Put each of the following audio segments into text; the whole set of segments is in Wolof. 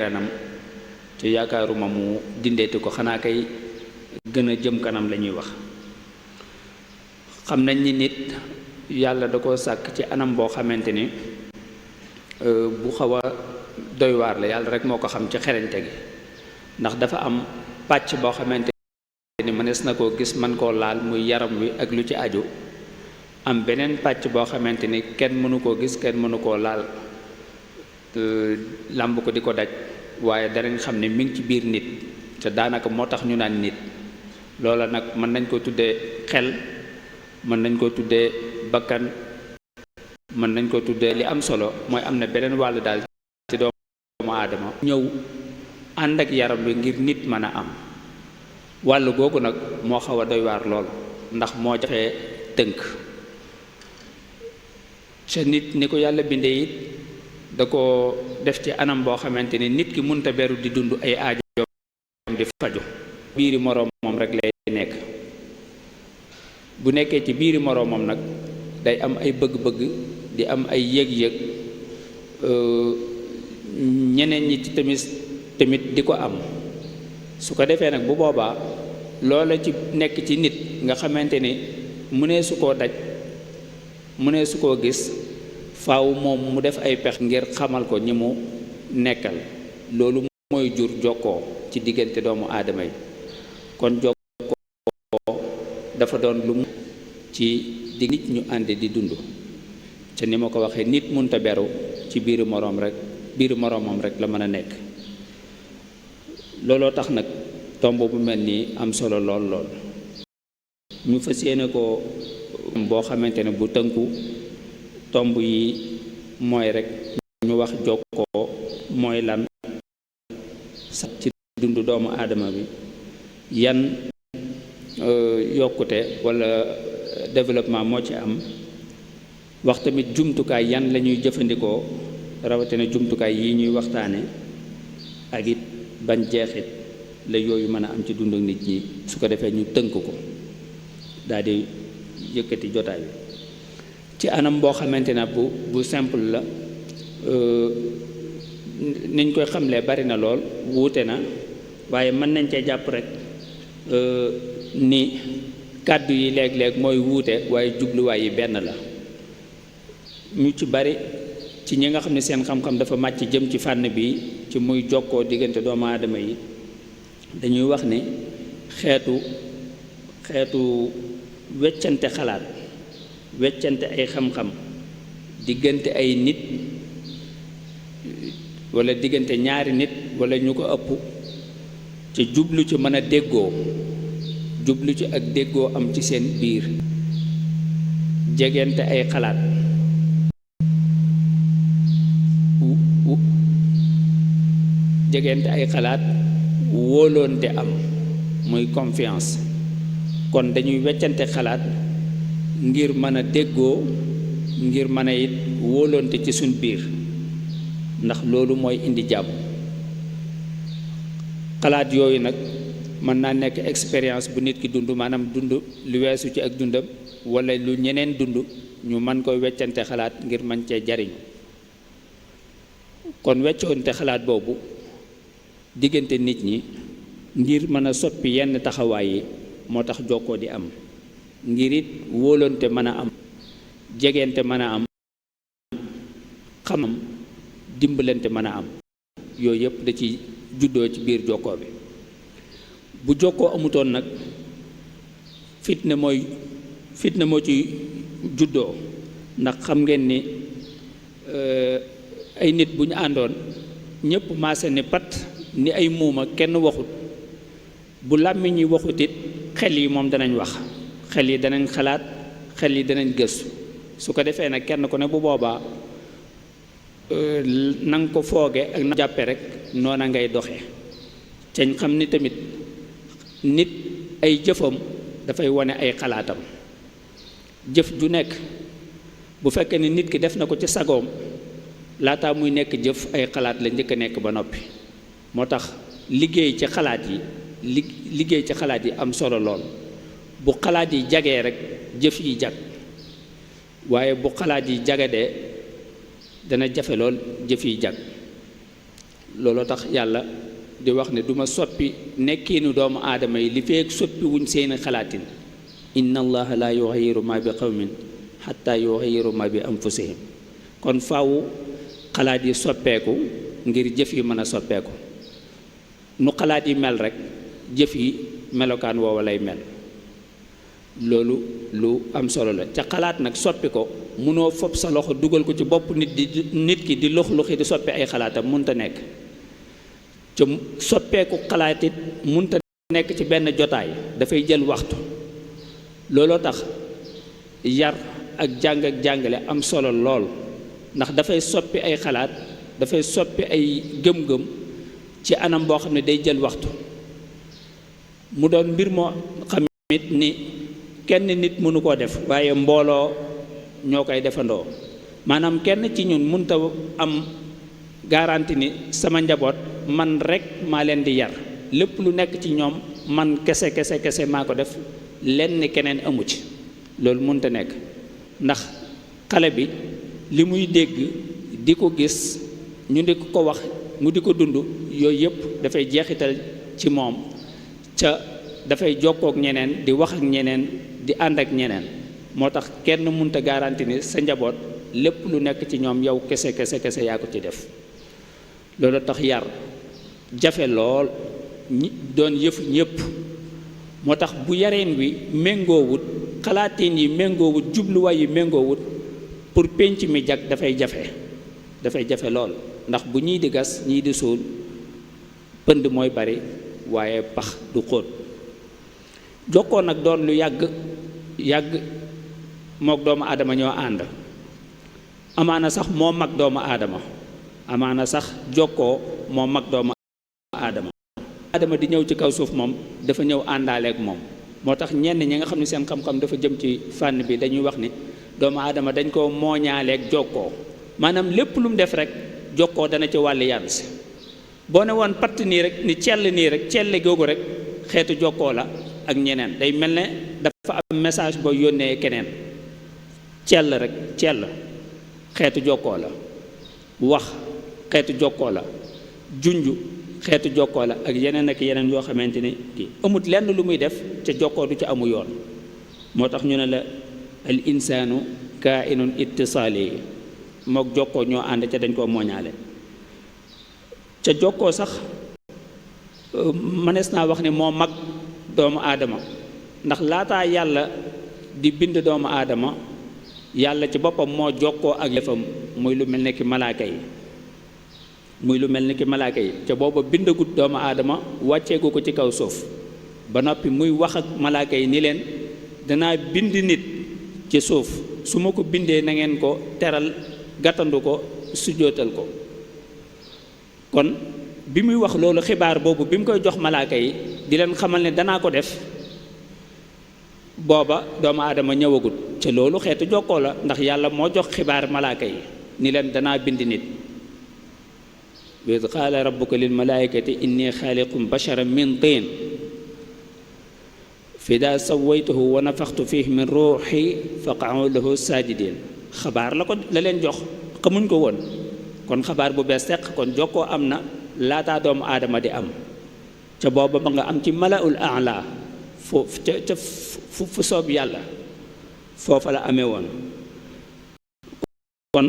renam te yaakaaruma mu dindeeti ko xanaa kay gën a jëm kanam la ñuy wax. xam nañ ni nit yàlla da ko sàkk ci anam boo xamante ni bu xaw a doy waar la, yàlla rek moo ko xam ci xereñte gi, ndax dafa am pàcc boo xamante ni mënees na koo gis man koo laal muy yaram wi ak lu ci aju, am beneen pàcc boo xamante ni kenn mënu koo gis, kenn mënu koo laal làmb ko di ko daj, waaye danañ xam ne mi ngi ci biir nit te daanaka moo tax ñu naan nit. loola nag mën nañ ko tuddee xel, mën nañ ko tuddee bakkan, mën nañ ko tuddee, li am solo mooy am na beneen wàll daal ci doomu aadama ñëw ànd ak yaram wi ngir nit mën a am. wàll googu nag moo xaw a doy waar lool ndax moo joxe tënk ca nit ni ko yàlla bindee it da ko def ci anam boo xamante ni nit ki mënta beru di dund ay aajoom di faju biiri moroomam rek lay nekk. bu nekkee ci biiri moroomam nag day am ay bëgg-bëgg, di am ay yëg-yëg, ñeneen ñi ci tamit di ko am. su ko defee nag bu boobaa loola ci nekk ci nit nga xamante ni mënee su koo daj, mënee su koo gis, faaw moom mu def ay pex ngir xamal ko ñi mu nekkal. loolu mooy jur jokkoo ci diggante doomu aadama yi. kon jokkoo dafa doon lu mu ci di nit ñu ànd di dund, te ni ma ko waxee nit mënta beru ci biiru moroomam rek la mën a nekk. looloo tax nag tomb bu mel nii am solo lool lool. ñu fas yéene ko boo xamante ne bu tënku, tomb yi mooy rek ñu wax jokkoo mooy lan, sax ci dundu doomu aadama bi, yan yokkute walla développement moo ci am, wax tamit jumtukaay yan la ñuy jëfandikoo, rawatina jumtukaay yi ñuy waxtaane, ak it ban jeexit la yooyu mën a am ci dundu nit ñi. su ko defee ñu tënk ko daal di yëkkati jotaay bi ci anam boo xamante ne bu simple la. niñ koy xamlee bari na lool, wuute na, waaye mën nañ cee jàpp rek ni kàddu yi léeg-léeg mooy wuute waaye jubluwaay yi benn la. ñu ci bari ci ñi nga xam ne seen xam-xam dafa màcc jëm ci fànn bi, ci muy jokkoo diggante doomu aadama yi, dañuy wax ne xeetu weccante xalaat, weccante ay xam-xam diggante ay nit walla diggante ñaari nit walla ñu ko ëpp, ci jublu ci mën a déggoo, jublu ci ak déggoo am ci seen biir, jegente ay xalaat, jegente ay xalaat, wóoloonte am muy confiance. kon dañuy weccante xalaat ngir mën a déggoo, ngir mën a it wóoloonte ci suñ biir, ndax loolu mooy indi jàmm. xalaat yooyu nag mën naa nekk expérience bu nit ki dund, maanaam dund lu weesu ci ak dundam, walla lu ñeneen dund, ñu mën koy weccante xalaat ngir mën cee jariñ. kon weccoonte xalaat boobu diggante nit ñi ngir mën a soppi yenn taxawaay yi moo tax jokkoo di am, ngir it wóolonte mën a am, jegente mën a am, xam dimbalante mën a am. yooyu yëpp da ci juddoo ci biir jokkoo bi. bu jokkoo amutoon nag fitna moo ci juddoo, ndax xam ngeen ni ay nit bu ñu àndoon ñëpp maase ni pat ni ay muuma, kenn waxut, bu làmmiñ yi waxut it xel yi moom danañ wax, xel yi danañ xalaat, xel yi danañ gëstu. su ko defee nag kenn ku ne bu boobaa na nga ko fooge ak na jàppe rek noona ngay doxe. cañ xam ni tamit nit ay jëfam dafay wane ay xalaatam. jëf ju nekk bu fekkee ne nit ki def na ko ci sagoom, laataa muy nekk jëf ay xalaat la njëkk a nekk ba noppi. moo tax liggéey ci xalaat yi am solo lool. bu xalaat yi jagee rek jëf yi jag, waaye bu xalaat yi jagadee dana jafe lool jëf yi jag. looloo tax yàlla di wax ne duma soppi nekkiinu doomu aadama yi li feek soppi wuñ seeni xalaatin inna allaha la yughayyiru ma bi qawmin hatta yughayyiru ma bi anfusihim kon faaw xalaat yi soppeeku ngir jëf yi mën a soppeeku nu xalaat yi mel rek jëf yi melokaan woowa lay mel loolu lu am solo la ca xalaat nag soppi ko munoo fopp sa loxo dugal ko ci bopp nit ki di lux-luxi di soppi ay xalaatam munta nekk ca soppeeku xalaat it munta nekk ci benn jotaay dafay jël waxtu looloo tax yar ak jàng ak jàngale am solo lool ndax dafay soppi ay xalaat dafay soppi ay gëm-gëm ci anam boo xam ne day jël waxtu mu doon mbir moo xamit ni kenn nit mënu koo def waaye mbooloo ñoo koy defandoo maanaam kenn ci ñun mënta am garanti ni sama njaboot man rek maa leen di yar lépp lu nekk ci ñoom man kese maa ko def lenn keneen amu ci loolu mënta nekk ndax xale bi li muy dégg di ko gis ñu di ko wax mu di ko dund yooyu yëpp dafay jeexital ci moom ca dafay jokkook ñeneen di wax ak ñeneen di ànd ak ñeneen moo tax kenn mënta garanti ni sa njaboot lépp lu nekk ci ñoom yow kese yaa ko ci def loolu tax yar jafe lool ñi doon yëfu ñëpp moo tax bu yareen wi méngoowut xalaatiin yi méngoowut jubluwaay yi méngoowut pour pénc mi jag dafay jafe lool ndax bu ñii di gas ñii di suul pënd mooy bari waaye pax du xóot jokkoo nag doon lu yàgg mook doomu aadama ñoo ànd amaana sax moo mag doomu aadama amaana sax jokkoo moo mag doomu aadama di ñëw ci kaw suuf moom dafa ñëw àndaaleek moom moo tax ñenn ñi nga xam ne seen xam-xam dafa jëm ci fànn bi dañuy wax ni doomu aadama dañ koo mooñaaleek jokkoo maanaam lépp lu mu def rek jokkoo dana ci wàll yàlla si boo ne woon patt nii rek ni cell googu rek xeetu jokkoo la ak ñeneen day mel ne dafa am message boo yónnee keneen cell xeetu jokkoo la wax xeetu jokkoo la junju xeetu jokkoo la ak yeneen yoo xamante ni kii amut lenn lu muy def ca jokkoo du ca amu yoon moo tax ñu ne la al insaanu kaa'inun ittisaali mook jokkoo ñoo ànd ca dañ koo mooñaale ca jokkoo sax mënees naa wax ne moo mag doomu aadama ndax laataa yàlla di bind doomu aadama yàlla ci boppam moo jokkoo ak yëfam muy lu mel ne ki malaaka yi ca booba bindagut doomu aadama wàcceegu ko ci kaw suuf ba noppi muy wax ak malaaka yi ni leen danaa bind nit ci suuf su ma ko bindee na ngeen ko teral gàttandu ko sujjóotal ko kon bi muy wax loolu xibaar boobu bi mu koy jox malaaka yi di leen xamal ne danaa ko def booba doomu aadama ñëwagut ca loolu xeetu jokkoo la ndax yàlla moo jox xibaar malaaka yi ni leen danaa bind nit wa id qaala rabbuka lil malaikati inni xaaliqum basharan min tiin fa idaa sawaytuhu wa nafaxtu fihi min ruuxi faqa'uu lahu saajidin xabaar la leen jox xamuñ ko woon kon xabaar bu bees teq kon jokkoo am na laataa doomu aadama di am ca booba ba nga am ci malaul a'la foofu ca fu soob yàlla foofa la amee woon kon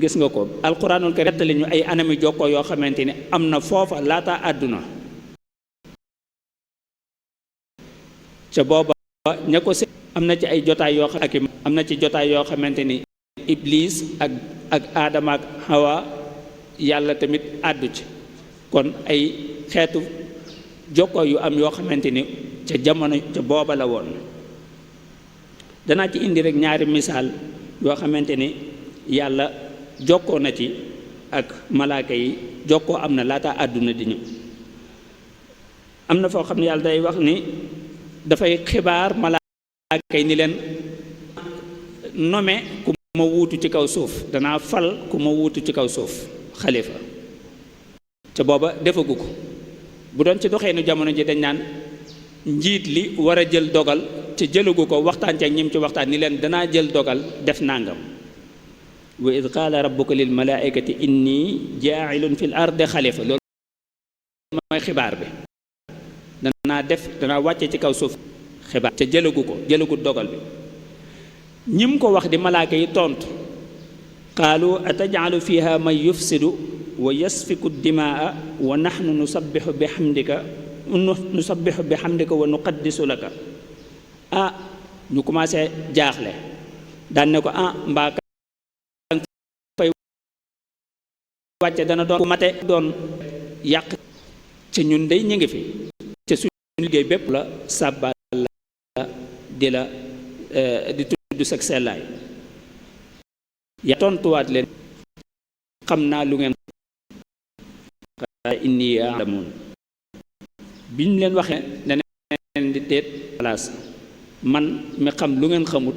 gis nga ko alquranul karim nettali ñu ay anami jokkoo yoo xamante ni am na foofa laataa àdduna ca booba ña ko am na ci ay jotaay yoo xam am na ci jotaay yoo xamante ni iblis ak aadama ak hawa yàlla tamit àddu ci kon ay xeetu jokkoo yu am yoo xamante ni ca jamono ca booba la woon danaa ci indi rek ñaari misaal yoo xamante ni yàlla jokkoo na ci ak malaaka yi jokkoo am na laata àdduna di ñëw am na foo xam ne yàlla day wax ni dafay xibaar malaaka yi ni leen nome ku ma wuutu ci kaw suuf danaa fal ku ma wuutu ci kaw suuf xalifa ca booba defagu ko bu doon ci doxee nu jamono ji dañ naan njiit li war a jël dogal ca jëlagu ko waxtaan ci ak ñim ci waxtaan ni leen danaa jël dogal def nangam wa id qaala rabbuka lil malaikati inni jaa'ilun fil ardi xalifa, loolu mooy xibaar bi, danaa wàcce ci kaw suuf xibaar ca jëlagu dogal bi. ñim ko wax di malaaka yi tontu qaalu atajalu fiha man yufsidu wa yasfiku dimaa wa nahnu nusabbihu bi hamdika wa nuqaddisu laka. ñu commencé jaaxle daan ne ko mbaa ka fay wàcce dana doon ku mate doon yàq ca ñun day ñu ngi fi ca suñu liggéey bépp la sàbbal la di tudd sag sellaay. ya tontuwaat leen xam naa lu ngeen inni a'lamun. biñ leen waxee ne leen di teet place man mi xam lu ngeen xamut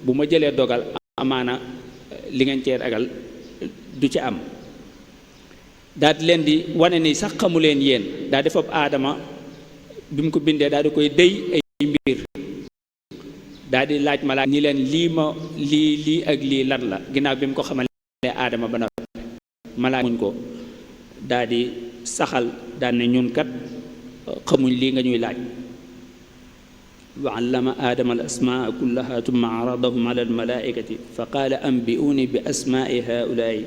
bu ma jëlee dogal amaana li ngeen cee ragal du ci am. daal di leen di wane ni sax xamu leen yéen daal di fab aadama bi mu ko bindee daal di koy déy ay mbir daal di laaj malaaka ni leen lii ak lii lan la, ginnaaw bi mu ko xamalee aadama ba noppi malaaka muñ ko daal di saxal daan ne ñun kat xamuñ lii nga ñuy laaj. wa allama aadama al asmaa kullaha tumma aradahum ala al malaikati fa qaala ambi'uni bi asmaai haulaai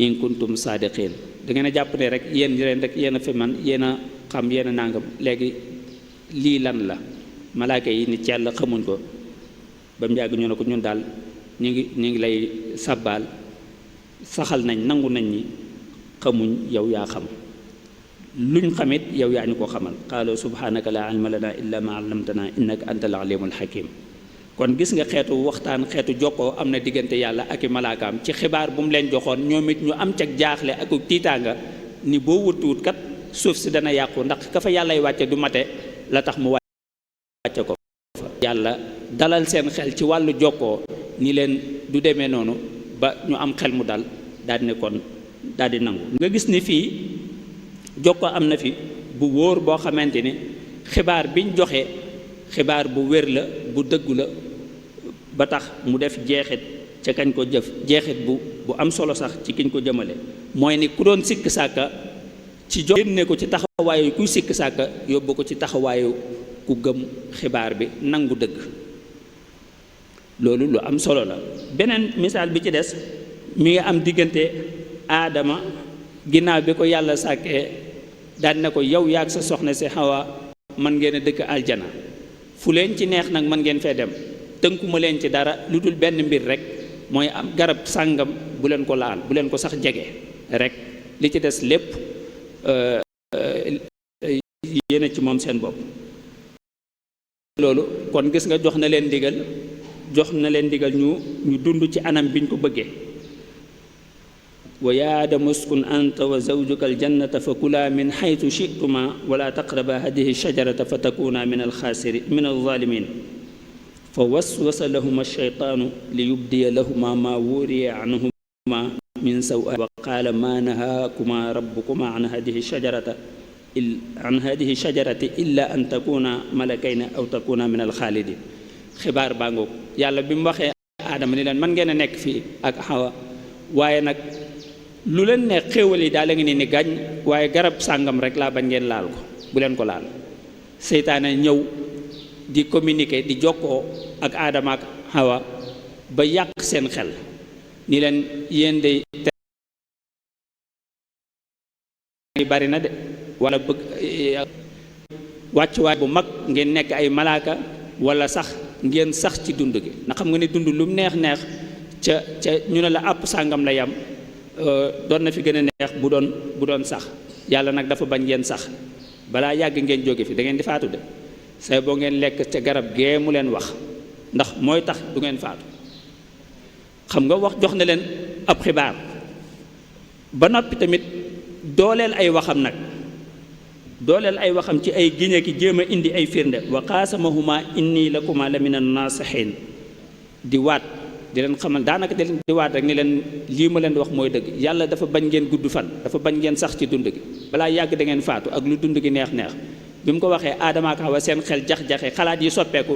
in kuntum saadiqin. da ngeen a jàpp ne rek yéen rek yéen a fi man yéen a xam yéen a nàngam, léegi lii lan la. malaaka yi ni cell xamuñ ko ba mu yàgg ñu ne ko ñun daal ñu ngi lay sàbbaal, saxal nañ nangu nañ ni xamuñ, yow yaa xam, luñ xamit yow yaa ñu ko xamal. qaalu subhanaka la ilma lana illa ma allamtana innaka antal alimul hakim. kon gis nga xeetu waxtaan, xeetu jokkoo am na diggante yàlla ak i malaakaam ci xibaar bu mu leen joxoon. ñoom it ñu am cag jaaxle ak tiitaanga ni boo wutuwut kat suuf si dana yàqu, ndax ka fa yàllay wàcce du mate la tax mu wàcce ko fa. yàlla dalal seen xel ci wàllu jokkoo ni leen du demee noonu ba ñu am xel mu dal daal di ne kon daal di nangu. nga gis ni fii jokkoo am na fi bu wóor boo xamante ni xibaar biñ joxe xibaar bu wér la, bu dëggu la, ba tax mu def jeexit ca kañ ko jëf, jeexit bu am solo sax ci kiñ ko jëmale. mooy ni ku doon sikk sàkka ci jox génne ko ci taxawaayu kuy sikk sàkka yóbbu ko ci taxawaayu ku gëm xibaar bi nangu dëgg. loolu lu am solo la. beneen misaal bi ci des mi ngi am diggante aadama ginnaaw bi ko yàlla sàkkee daan na ko yow yaag sa soxna si Hawa man ngeen a dëkk aljana, fu leen ci neex nag man ngeen fee dem, tënkuma leen ci dara lu dul benn mbir rek, mooy am garab sàngam bu leen ko laal, bu leen ko sax jege rek, li ci des lépp yéena ci moom seen bopp. loolu kon gis nga jox na leen ndigal ñu dund ci anam biñ ko bëggee. wa yaa aadamu uskun anta wa zawjuka aljannata fa kulaa min xaytu chituma wala taqraba hadihi shajarata fa takuna min alzalimin fa waswasa lahuma alcheytaanu li yubdiya lahuma ma wuriya anhuma min sawa wa qaala ma nahaakuma rabbukuma an hadihi shajarati illa an takuna malakayni aw takuna min alxaalidin. xibaar baa ngoog. yàlla bi mu waxee aadama ni leen man ngeen a nekk fii ak Hawa, waaye nag lu leen ne xéewal yi daal la ngi ni gàññ, waaye garab sàngam rek laa bañ ngeen laal ko, bu leen ko laal. seytaane ñëw di communiquer, di jokkoo ak aadama ak Hawa ba yàq seen xel ni leen yéen de bari na de, wala bëgg wàccuwaay bu mag ngeen nekk ay malaaka, wala sax ngeen sax ci dund gi. ndax xam nga ne dund lu mu neex ca ñu ne la àpp sàngam la yam, doon na fi gën a neex bu doon sax. yàlla nag dafa bañ ngeen sax, balaa yàgg ngeen jóge fi da ngeen di faatu de. say boo ngeen lekk ca garab gee mu leen wax, ndax mooy tax du ngeen faatu. xam nga wax jox na leen ab xibaar ba noppi tamit dooleel ay waxam nag, dooleel ay waxam ci ay giñe ki jéem a indi ay firnde. wa qaasamahuma inni lakuma la min an-naasihin, di waat di leen xamal, daanaka di leen di waat rek ni leen lii ma leen di wax mooy dëgg. yàlla dafa bañ ngeen gudd fan, dafa bañ ngeen sax ci dund gi, balaa yàgg da ngeen faatu ak lu dund gi neex bi mu ko waxee aadama ak Hawa seen xel jax-jaxe, xalaat yi soppeeku,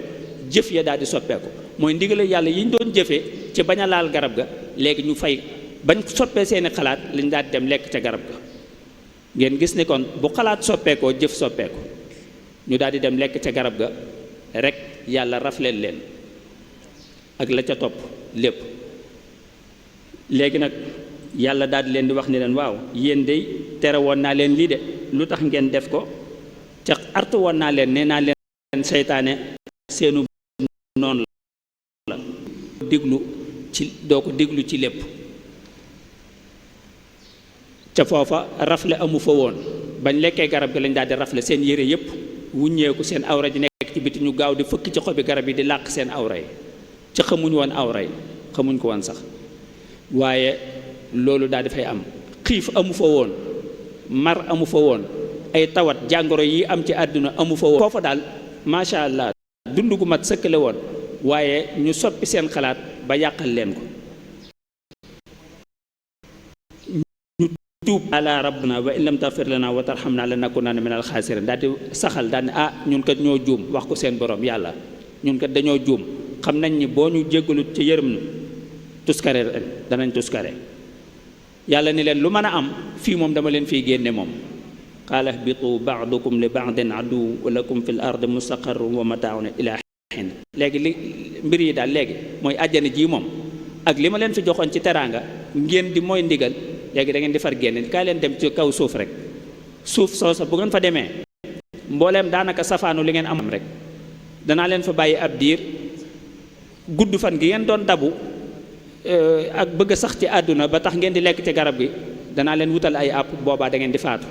jëf ya daal di soppeeku. mooy ndigal yàlla yi ñu doon jëfee ci bañ a laal garab ga léegi ñu fay bañ soppee seeni xalaat lañ daal di dem lekk ca garab ga. ngeen gis ni kon bu xalaat soppeekoo jëf soppeeku ñu daal di dem lekk ca garab ga rek yàlla rafleel leen ak la ca topp lépp. léegi nag yàlla daal di leen di wax ni leen waaw yéen de tere woon naa leen lii de lu tax ngeen def ko ca artu woon naa leen nee naa leen seytaane seenu noonu la doo ko diglu ci lépp. ca foofa rafle amu fa woon bañ lekkee garab gi lañ daal di rafle seen yére yëpp wuññeeku seen awra ji nekk ci biti ñu gaaw di fëkk ci xobi garab yi di làq seen awra yi ca xamuñ woon awra yi xamuñ ko woon sax. waaye loolu daal di fay am xiif amu fa woon mar amu fa woon ay tawat jàngoro yi am ci àdduna amu fa woon. foofa daal macha allah dund gu mat sëkkale woon waaye ñu soppi seen xalaat ba yàqal leen ko. tuub ala rabbina wa in lam taghfir lana wa tarhamna lanakunanna minal khasirin daal di saxal daal ne ñun kat ñoo juum wax ko seen borom yàlla ñun kat dañoo juum xam nañ ni boo ñu jéggalut ci yërëm nu tuskare danañ tuskare. yàlla ni leen lu mën a am fii moom dama leen fiy génne moom. qaala ihbitu ba'dukum li ba'din aduwwun wa lakum fil ardi mustaqarrun wa mataa'un ilaa hiin. léegi li mbir yi daal léegi mooy àjjana ji moom ak li ma leen fi joxoon ci teraanga ngeen di mooy ndigal léegi da ngeen di far génne kaay leen dem ci kaw suuf rek suuf soosa bu ngeen fa demee mbooleem daanaka safaanu li ngeen am rek danaa leen fa bàyyi ab diir gudd fan gi ngeen doon dabu ak bëgg a sax ci àdduna ba tax ngeen di lekk ci garab gi danaa leen wutal ay àpp boobaa da ngeen di faatu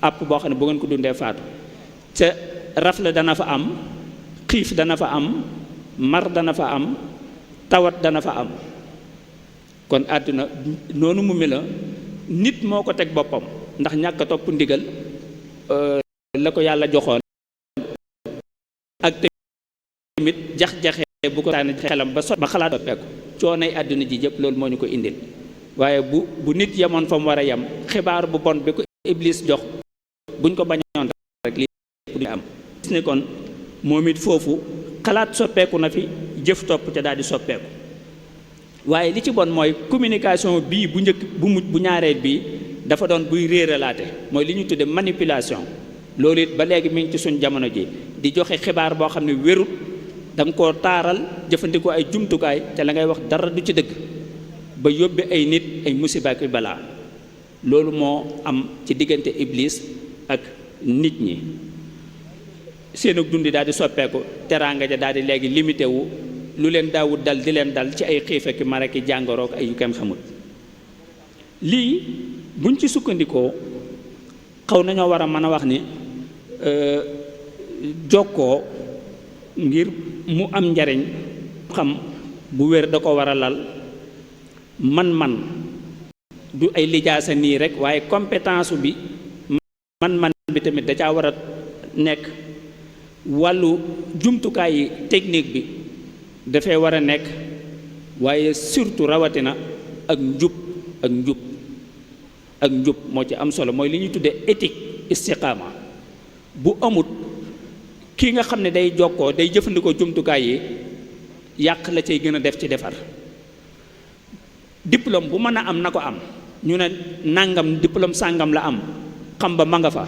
àpp boo xam ne bu ngeen ko dundee faatu. ca rafle dana fa am xiif dana fa am mar dana fa am tawat dana fa am. kon àdduna noonu mu mel nit moo ko teg boppam ndax ñàkk a topp ndigal la ko yàlla joxoon ak tamit jax-jaxe bu ko tànn xelam ba xalaat soppeeku coonay àdduna ji yëpp loolu moo ñu ko indil. waaye bu nit yemoon fa mu war a yem xibaar bu bon bi ko Iblis jox buñ ko bañoon rek lii du am. gis ne kon moom it foofu xalaat soppeeku na fi jëf topp ca daal di soppeeku. waaye li ci bon mooy communication bii bu njëkk bu ñaareel bii dafa doon buy réeralaate mooy li ñu tudde manipulation. loolu it ba léegi mi ngi ci suñ jamono ji di joxe xibaar boo xam ne wérut da nga koo taaral jëfandikoo ay jumtukaay te la ngay wax dara du ci dëgg ba yóbbe ay nit ay musiba ak balaa. loolu moo am ci diggante Iblis ak nit ñi seen ak dundi daal di soppeeku teraanga ja daal di léegi limité wu. lu leen daawut dal di leen dal ci ay xiif ak mar ak jàngorook ay yu kenn xamul. lii buñ ci sukkandikoo xaw nañoo war a mën a wax ni jokkoo ngir mu am njariñ xam bu wér da ko war a lal man-man du ay lijaasa nii rek waaye compétence bi man-man bi tamit da caa war a nekk. wàllu jumtukaay yi technique bi dafay war a nekk waaye surtout rawatina ak njub moo ci am solo mooy li ñuy tuddee éthique istiqaama bu amut kii nga xam ne day jokkoo day jëfandikoo jumtukaay yi yàq la cay gën a def ci defar. diplôme bu mën a am na ko am ñu ne nangam diplôme sàngam la am xam ba ma nga fa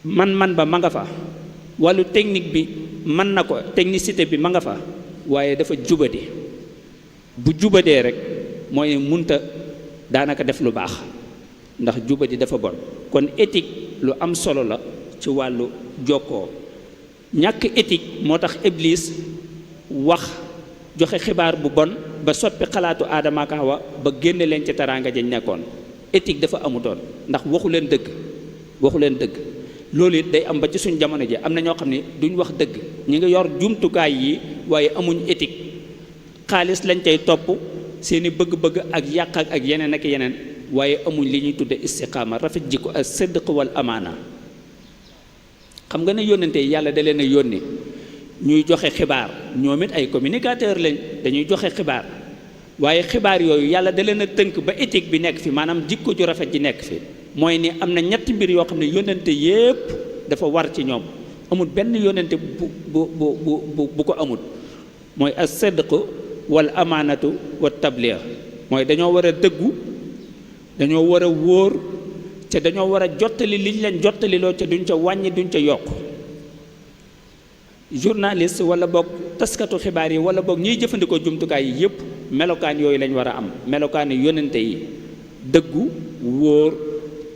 man ba ma nga fa wàllu technique bi mën na ko technicité bi ma nga fa waaye dafa jubadi bu jubadee rek mooy munta daanaka def lu baax ndax jubadi dafa bon. kon éthique lu am solo la ci wàllu jokkoo. ñàkk éthique moo tax Iblis wax joxe xibaar bu bon ba soppi xalaatu Aadama ak Hawa ba génne leen ci teraanga jañ nekkoon. éthique dafa amutoon ndax waxu leen dëgg loolu it day am ba ci suñ jamono ji am na ñoo xam ne duñ wax dëgg ñi ngi yor jumtukaay yi waaye amuñ éthique xaalis lañ cay topp seeni bëgg-bëgg ak yàq ak yeneen ak yeneen waaye amuñ li ñuy tudde istiqaama rafet jikko ak sidq wal amaana. xam nga ne yónnante yi yàlla da leen a yónni ñuy joxe xibaar ñoom it ay communicateur lañ dañuy joxe xibaar waaye xibaar yooyu yàlla da leen a tënk ba éthique bi nekk fi maanaam jikko ju rafet ji nekk fi. mooy ni am na ñetti mbir yoo xam ne yónnante yépp dafa war ci ñoom amul benn yónnante bu ko amul mooy as-sidq wal amaanatu wa tabliix mooy dañoo war a dëggu dañoo war a wóor te dañoo war a jottali liñ leen jottaliloo ca duñ ca wàññi duñ ca yokk journaliste wala boog taskatu xibaar yi wala boog ñiy jëfandikoo jumtukaay yi yëpp melokaan yooyu lañ war a am melokaan yi yonente yi dëggu wóor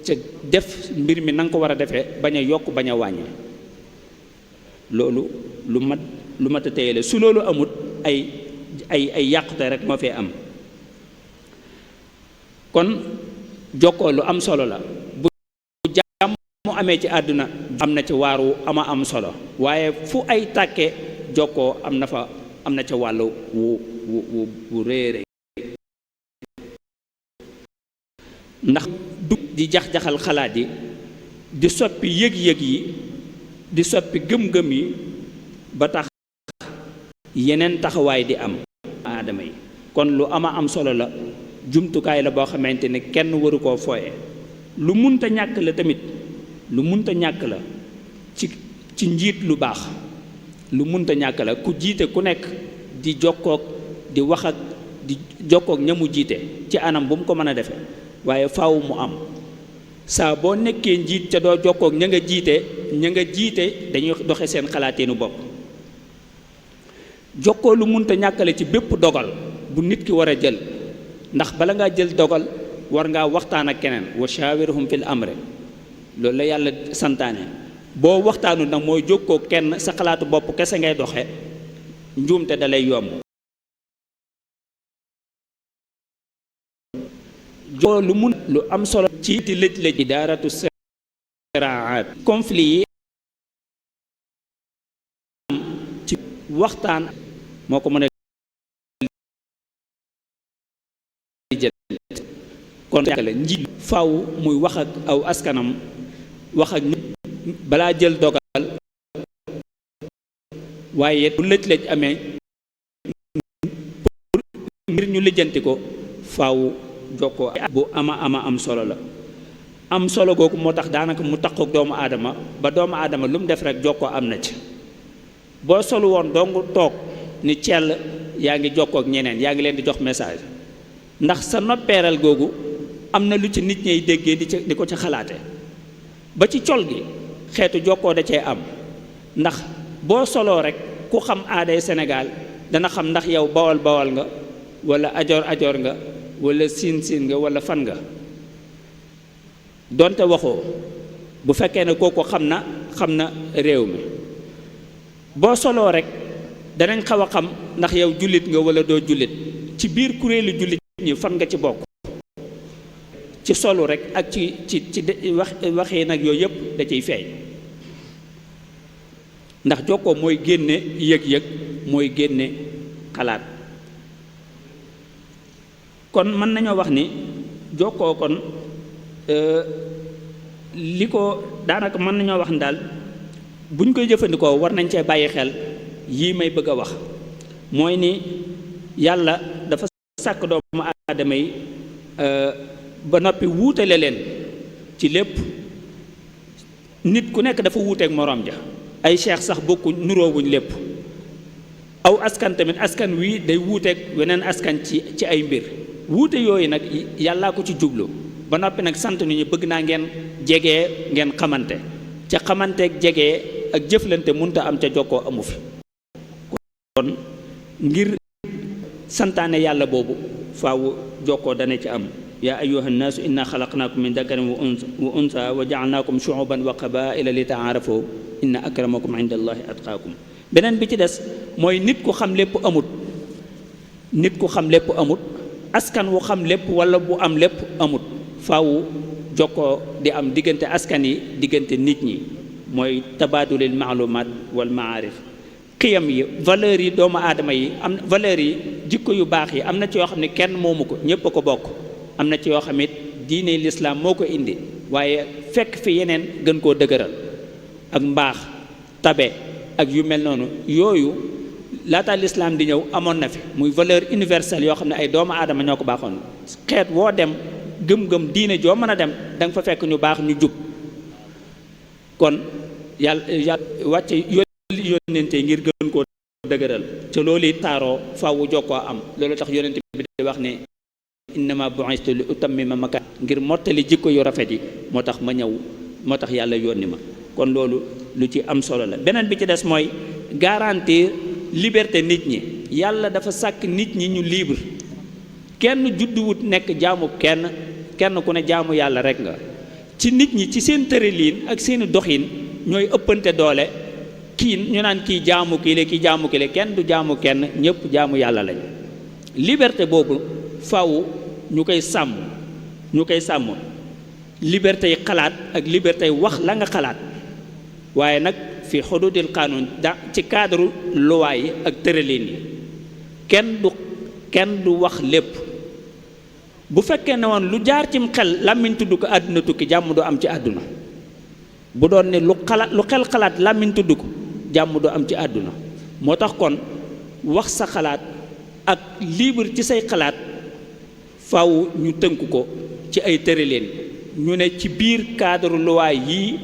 ca def mbir mi na nga ko war a defee bañ a yokk bañ a wàññi loolu lu mat a téyele su loolu amut ay yàqute rek moo fee am kon jokkoo lu am solo la bu jàmm mu amee ci àdduna am na ci waaru ama am solo waaye fu ay tàkkee jokkoo am na ca wàllu wu réere ndax du di jax-jaxal xalaat yi di soppi yëg-yëg yi di soppi gëm-gëm yi ba tax yeneen taxawaay di am aadama yi kon lu ama am solo la jumtukaay la boo xamante ne kenn waru koo fooye lu munta ñàkk la tamit lu munta ñàkk la ci njiit lu baax lu munta ñàkk la ku jiite ku nekk di jokkoog di wax ak di jokkoog ñamu jiite ci anam bu mu ko mën a defe waaye faaw mu am saa boo nekkee njiit ca doo jokkoog ña nga jiite dañuy doxe seen xalaateenu bopp jokkoo lu munta ñàkkale ci bépp dogal bu nit ki war a jël ndax bala ngaa jël dogal war ngaa waxtaan ak keneen wa shawirhum fil amri loolu la yàlla santaane boo waxtaanu nag mooy jokkoo kenn sa xalaatu bopp kese ngay doxe njuumte da lay yomb jokkoo lu mun lu am solo ci ti lëj-lëj idaaratu siraat conflit yi ci waxtaan moo ko mën a jël kon la njiit faw muy wax ak aw askanam wax ak balaa jël dogal waaye bu lëj-lëj amee ngir ñu lijjanti ko faw jokkoo bu ama am solo la am solo googu moo tax daanaka mu takkook doomu aadama ba doomu aadama lu mu def rek jokkoo am na ci boo solu woon dong toog ni cell yaa ngi jokkoo ak ñeneen yaa ngi leen di jox message ndax sa noppeeral googu am na lu ci nit ñay déggee di ko ci xalaate ba ci col gi xeetu jokkoo da cee am ndax boo soloo rek ku xam aaday Sénégal dana xam ndax yow bawal nga wala ajoor nga wala siin nga wala fan nga donte waxoo bu fekkee ne kooku xam na réew mi boo soloo rek danañ xaw a xam ndax yow jullit nga wala doo jullit ci biir kuréelu jullit ñi fan nga ci bokk ci solu rek ak ci waxee nag yooyu yëpp da ciy feeñ ndax jokkoo mooy génne yëg-yëg mooy génne xalaat kon mën nañoo wax ni jokkoo kon li ko daanaka mën nañoo wax ni daal buñ koy jëfandikoo war nañ cee bàyyi xel yii may bëgg a wax mooy ni yàlla dafa sàkk doomu aadama yi ba noppi wuutale leen ci lépp nit ku nekk dafa wuuteeg moroom ja ay cheikh sax bokku nuroowuñ lépp aw askan tamit askan wi day wuuteeg weneen askan ci ay mbir wuute yooyu nag yàllaa ko ci jublu ba noppi nag sant nit ñi bëgg naa ngeen jegee ngeen xamante ca xamanteeg jegee ak jëflante munta am ca jokkoo amu fi kon ngir santaane yàlla boobu faaw jokkoo dana ci am yaa ayyuha nnaasu inna xalaqnaakum min dakarin wa unsa wa jaalnaakum shuuban wa qabaila li taarafu inna akramakum inda allahi atqaakum beneen bi ci des mooy nit ku xam lépp amut askan wu xam lépp wala bu am lépp amut faaw jokkoo di am diggante askan yi diggante nit ñi mooy tabaadulil maalumaat wal maarif xiyam yi valeurs yi doomu aadama yi am valeurs yi jikko yu baax yi am na ci yoo xam ne kenn moomu ko ñépp a ko bokk am na ci yoo xam it diine lislaam moo ko indi waaye fekk fi yeneen gën koo dëgëral ak mbaax tabe ak yu mel noonu yooyu laata lislaam di ñëw amoon na fi muy valeur universelle yoo xam ne ay doomu aadama ñoo ko baaxoon xeet woo dem gëm-gëm diine joo mën a dem da nga fa fekk ñu baax ñu jub kon yàlla wàcce yónnente ngir gën koo dëgëral ca loolu it taaroo faawu jokkoo am. loolu tax yonent bi di wax ne innama bu'istu li utammima makarim ngir mottali jikko yu rafet yi moo tax ma ñëw, moo tax yàlla yónni ma. kon loolu lu ci am solo la. beneen bi ci des mooy garantir liberté nit ñi. yàlla dafa sàkk nit ñi ñu libre, kenn judduwut nekk jaamu kenn ku ne jaamu yàlla rek nga. ci nit ñi ci seen tërëliin ak seeni doxin ñooy ëppante doole, kii ñu naan kii jaamu kii la kii jaamu kii la, kenn du jaamu kenn, ñëpp jaamu yàlla lañ. liberté boobu faw ñu koy sàmm liberté yi xalaat ak liberté yi wax la nga xalaat, waaye nag fi xududil qaanuun ci cadre loi yi ak tërëliin yi. kenn du wax lépp. bu fekkee ne woon lu jaar cim xel làmmiñ tudd ko àdduna tukki, jàmm du am ci àdduna. bu doon ne lu xel xalaat làmmiñ tudd ko, jàmm du am ci àdduna. moo tax kon wax sa xalaat ak libre ci say xalaat faw ñu tënk ko ci ay tërëleen. ñu ne ci biir cadre loi yii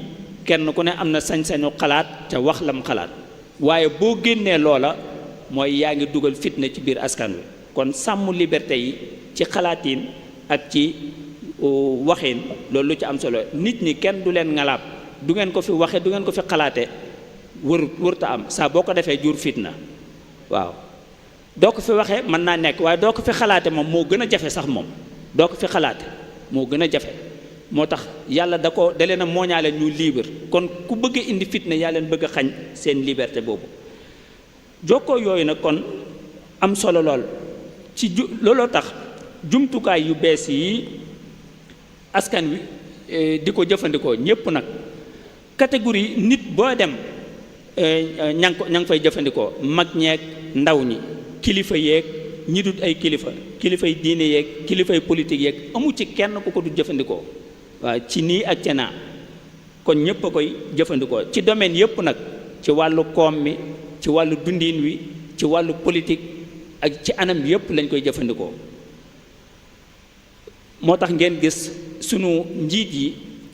kenn ku ne am na sañ-sañu xalaat ca wax lam xalaat, waaye boo génnee loola mooy yaa ngi dugal fitna ci biir askan wi. kon sàmm liberté yi ci xalaatiin ak ci waxin loolu lu ci am solo. nit ñi kenn du leen ngalaab, du ngeen ko fi waxe du ngeen ko fi xalaate wërta am. saa boo ko defee jur fitna. waaw doo ko fi waxee mën naa nekk, waaye doo ko fi xalaate moom moo gën a jafe sax. moom doo ko fi xalaate moo gën a jafe. moo tax yàlla da leen a mooñaale ñu libre. kon ku bëgg a indi fitna yaa leen bëgg a xañ seen liberté boobu. jokkoo yooyu nag kon am solo lool looloo tax jumtukaay yu bees yi askan wi di ko jëfandikoo ñépp nag catégorie nit boo dem ña ngi fay jëfandikoo. mag ñeeg ndaw ñi, kilifa yeeg ñi dut ay kilifay diine yeeg kilifay politique yeeg, amu ci kenn ku ko du jëfandikoo. waaw ci nii ak ca naa kon ñépp a koy jëfandikoo ci domaine yépp nag, ci wàllu koom mi, ci wàllu dundin wi, ci wàllu politique ak ci anam yépp lañ koy jëfandikoo. moo tax ngeen gis sunu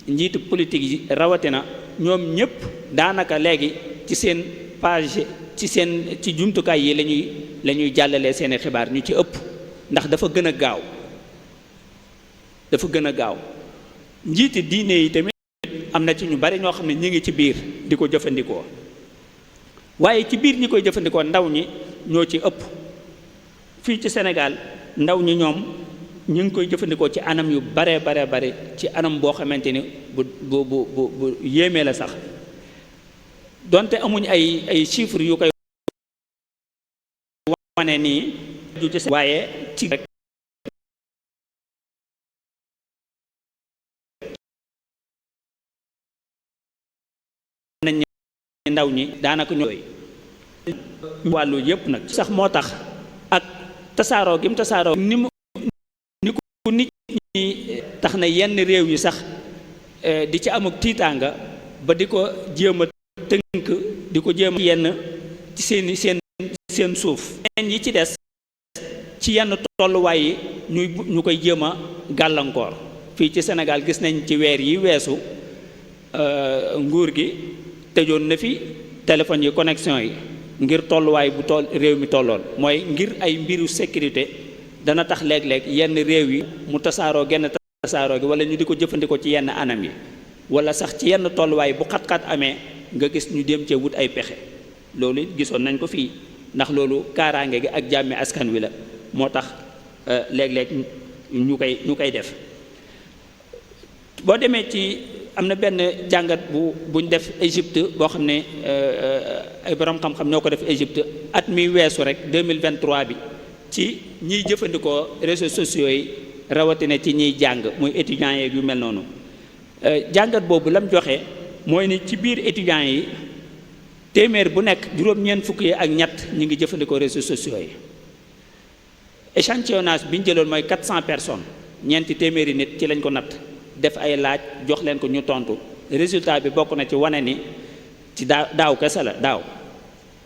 njiitu politique yi rawatina ñoom ñépp daanaka léegi ci seen page ci jumtukaay yi lañuy jàllalee seeni xibaar ñu ci ëpp, ndax dafa gën a gaaw. njiiti diine yi tamit am na ci ñu bari ñoo xam ne ñi ngi ci biir di ko jëfandikoo, waaye ci biir ñi koy jëfandikoo ndaw ñi ñoo ci ëpp. fii ci Sénégal ndaw ñi ñoom ñu ngi koy jëfandikoo ci anam yu bare ci anam boo xamante ni bu yéemee la sax, donte amuñ ay chiffres yu koy wane nii, waaye ci rek nañ ndaw ñi daanaka ñooy wàllu yépp nag sax. moo tax ak tasaaroo gi mu tasaaroo ni ku nit ñi tax na yenn réew yi sax di ci amuk tiitaanga ba di ko jéem a tënk, di ko jéem a yenn ci seen suuf. yenn yi ci des ci yenn tolluwaay yi ñu koy jéem a gàllankoor. fii ci Sénégal gis nañ ci weer yi weesu nguur gi tëjoon na fi téléphone yi connexion yi ngir tolluwaay bu réew mi tolloon. mooy ngir ay mbiru sécurité dana tax léeg-léeg yenn réew yi mu tasaaroo gi wala ñu di ko jëfandikoo ci yenn anam yi, wala sax ci yenn tolluwaay bu xat-xat amee nga gis ñu dem cee wut ay pexe. loolu gisoon nañ ko fii, ndax loolu kaaraange gi ak jàmmi askan wi la. moo tax léeg-léeg ñu koy def. boo demee ci am na benn jàngat buñ def Égypte boo xam ne ay borom xam-xam ñoo ko def Égypte at mi weesu rek 2023 bi, ci ñiy jëfandikoo réseaux sociaux yi rawatina ci ñiy jàng muy étudiants yeeg yu mel noonu. jàngat boobu lam joxe mooy ni ci biir étudiants yi téeméer bu nekk juróom-ñeent fukk yi ak ñett ñi ngi jëfandikoo réseaux sociaux yi. échantillonnage bi ñu jëloon mooy 400 personnes, ñeenti téeméeri nit ci lañ ko natt, def ay laaj jox leen ko ñu tontu. résultat bi bokk na ci wane ni ci daaw kese la daaw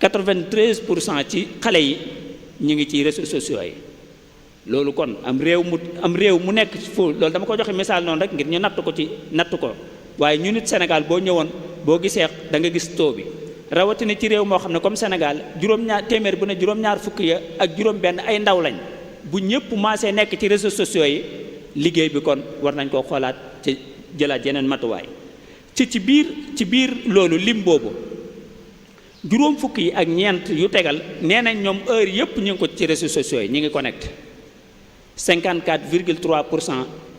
93% ci xale yi ñu ngi ci réseaux sociaux yi. loolu kon am réew mu nekk foofu, loolu dama ko joxe misaal noonu rek ngir ñu natt ko waaye ñu nit Sénégal boo ñëwoon boo gisee da nga gis taux bi rawatina ci réew moo xam ne comme Sénégal juróom-ñaar téeméer bu ne juróom-ñaar fukk ya ak juróom-benn ay ndaw lañ bu ñëpp maasee nekk ci réseaux sociaux yi liggéey bi kon war nañ koo xoolaat ci jëlaat yeneen matuwaay ci biir loolu lim boobu juróom fukk yi ak ñeent yu tegal nee nañ ñoom heure yëpp ñu ngi ko ci réseaux sociaux yi ñu ngi connecté 54,3%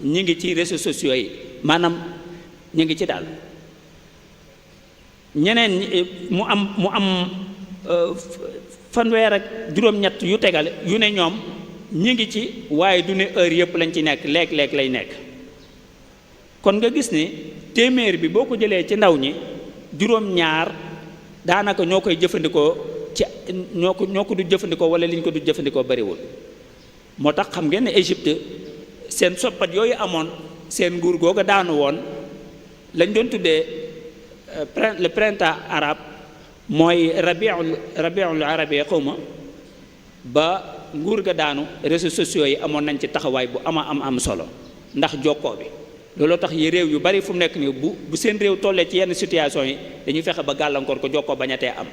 ñi ngi ci réseaux sociaux yi maanaam ñu ngi ci daal ñeneen mu am fanweer ak juróom-ñett yu tegal yu ne ñoom ñi ngi ci waaye du ne heure yëpp lañ ci nekk léeg-léeg lay nekk kon nga gis ni téeméer bi boo ko jëlee ci ndaw ñi juróom-ñaar daanaka ñoo koy jëfandikoo ci ñoo ko du jëfandikoo wala liñ ko du jëfandikoo bariwul moo tax xam ngeen ne Égypte seen soppat yooyu amoon seen nguur googa daanu woon lañ doon tuddee le printemps arabe mooy rabiul arabi xawma ba nguur ga daanu réseaux sociaux yi amoon nañ ci taxawaay bu am solo ndax jokkoo bi looloo tax yi réew yu bari fu mu nekk nii bu seen réew tollee ci yenn situation yi dañuy fexe ba gàllankoor ko jokkoo bañatee am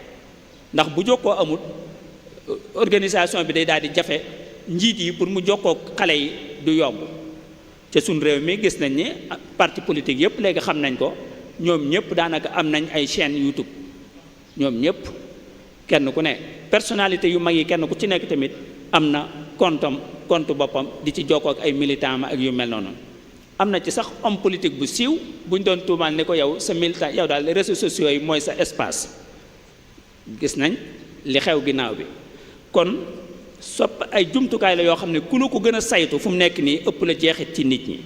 ndax bu jokkoo amul organisation bi day daal di jafe njiit yi pour mu jokkoo xale yi du yomb ca suñ réew mi gis nañ ni parti politique yëpp léegi xam nañ ko ñoom ñëpp daanaka am nañ ay chaîne YouTube ñoom ñëpp kenn ku ne personnalité yu mag yi kenn ku ci nekk tamit am na compte boppam di ci jokkoo ak ay militant ma ak yu mel noonu am na ci sax homme politique bu siiw buñ doon tuumaal ne ko yow sa militant yow daal réseaux sociaux yi mooy sa espace gis nañ li xew ginnaaw bi kon sopp ay jumtukaay la yoo xam ne ku la ko gën a saytu fu mu nekk nii ëpp la jeexit ci nit ñi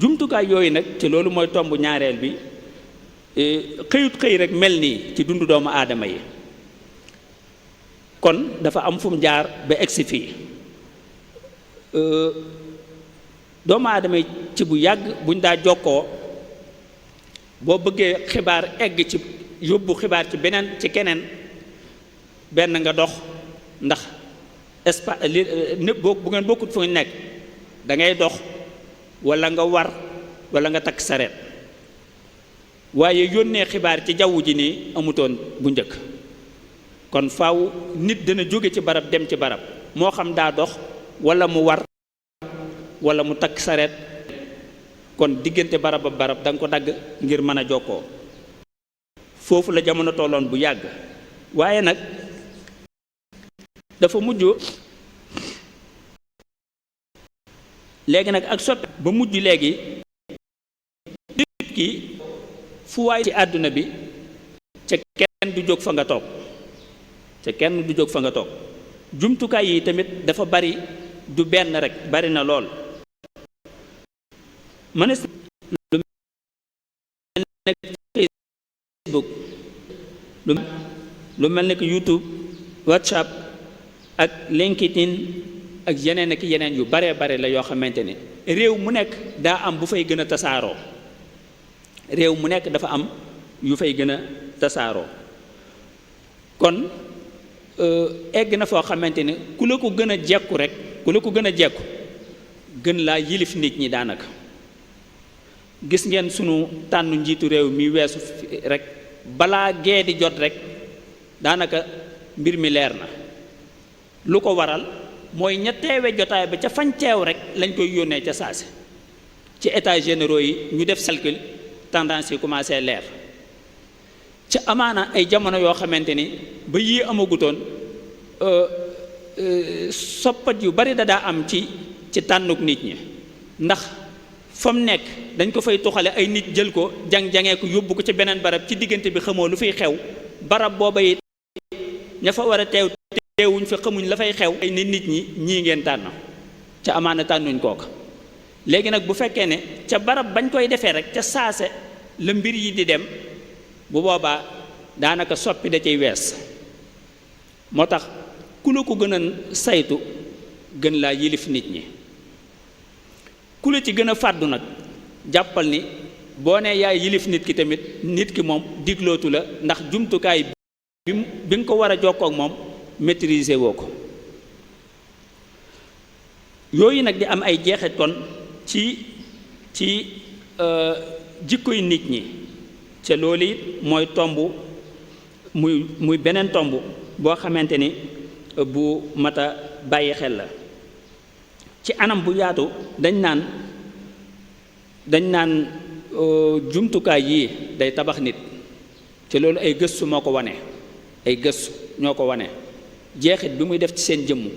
jumtukaay yooyu nag ci loolu mooy tomb ñaareel bi xëyut xëy rek mel nii ci dundu doomu aadama yi kon dafa am fu mu jaar ba egsi fii doomu aadama yi ci bu yàgg buñ daa jokkoo boo bëggee xibaar egg ci yóbbu xibaar ci keneen benn nga dox ndax espace bu ngeen bokkut fu ngeen nekk da ngay dox walla nga war walla nga takk sareet waaye yónnee xibaar ci jaww ji nii amutoon bu njëkk kon faaw nit dana jóge ci barab dem ci barab moo xam daa dox walla mu war walla mu takk sareet kon diggante barab ak barab da nga ko dagg ngir mën a jokkoo foofu la jamono tolloon bu yàgg waaye nag dafa mujj léegi nag ak soppi ba mujj léegi nit ki fu waay ci àdduna bi ca kenn du jóg fa nga toog jumtukaay yi tamit dafa bari du benn rek bari na lool mënees lu mel ne Facebook lu mel ne que YouTube WhatsApp ak LinkedIn ak yeneen ak yeneen yu bare bare la yoo xamante ne réew mu nekk daa am bu fay gën a tasaaroo réew mu nekk dafa am yu fay gën a tasaaroo kon egg na foo xamante ne ku la ko gën a jekku rek ku la ko gën a jekku gën laa yilif nit ñi daanaka gis ngeen sunu tànn njiitu réew mi weesu rek balaa gee di jot rek daanaka mbir mi leer na lu ko waral mooy ña teewe jotaay ba ca fañ teew rek lañ koy yónnee ca saase ci états généraux yi ñu def calcul tendance yi commencé leer ca amaana ay jamono yoo xamante ni ba yii amagutoon soppat yu bari daa am ci tànnuk nit ñi ndax fa mu nekk dañ ko fay tuxale ay nit jël ko jang-jangee ko yóbbu ko ci beneen barab ci diggante bi xamoo lu fiy xew barab booba it ña fa war a teewuñ fa xamuñ la fay xew ay nit ñi ñii ngeen tànn ca amaana tànnuñ kooka léegi nag bu fekkee ne ca barab bañ koy defee rek ca saase la mbir yi di dem bu boobaa daanaka soppi da ciy wees moo tax ku la ko gën a saytu gën laa yilif nit ñi ku la ci gën a fàddu nag jàppal ni boo nee yaay yilif nit ki tamit nit ki moom diglootu la ndax jumtukaay bi nga ko war a jokkoo ak moom maîtriser woo ko yooyu nag di am ay jeexit kon ci jikkoy nit ñi ca loolu it mooy tomb muy beneen tomb boo xamante ni bu mat a bàyyi xel la. ci anam bu yaatu dañ naan jumtukaay yii day tabax nit te loolu ay gëstu moo ko wane, ay gëstu ñoo ko wane jeexit bi muy def ci seen jëmm.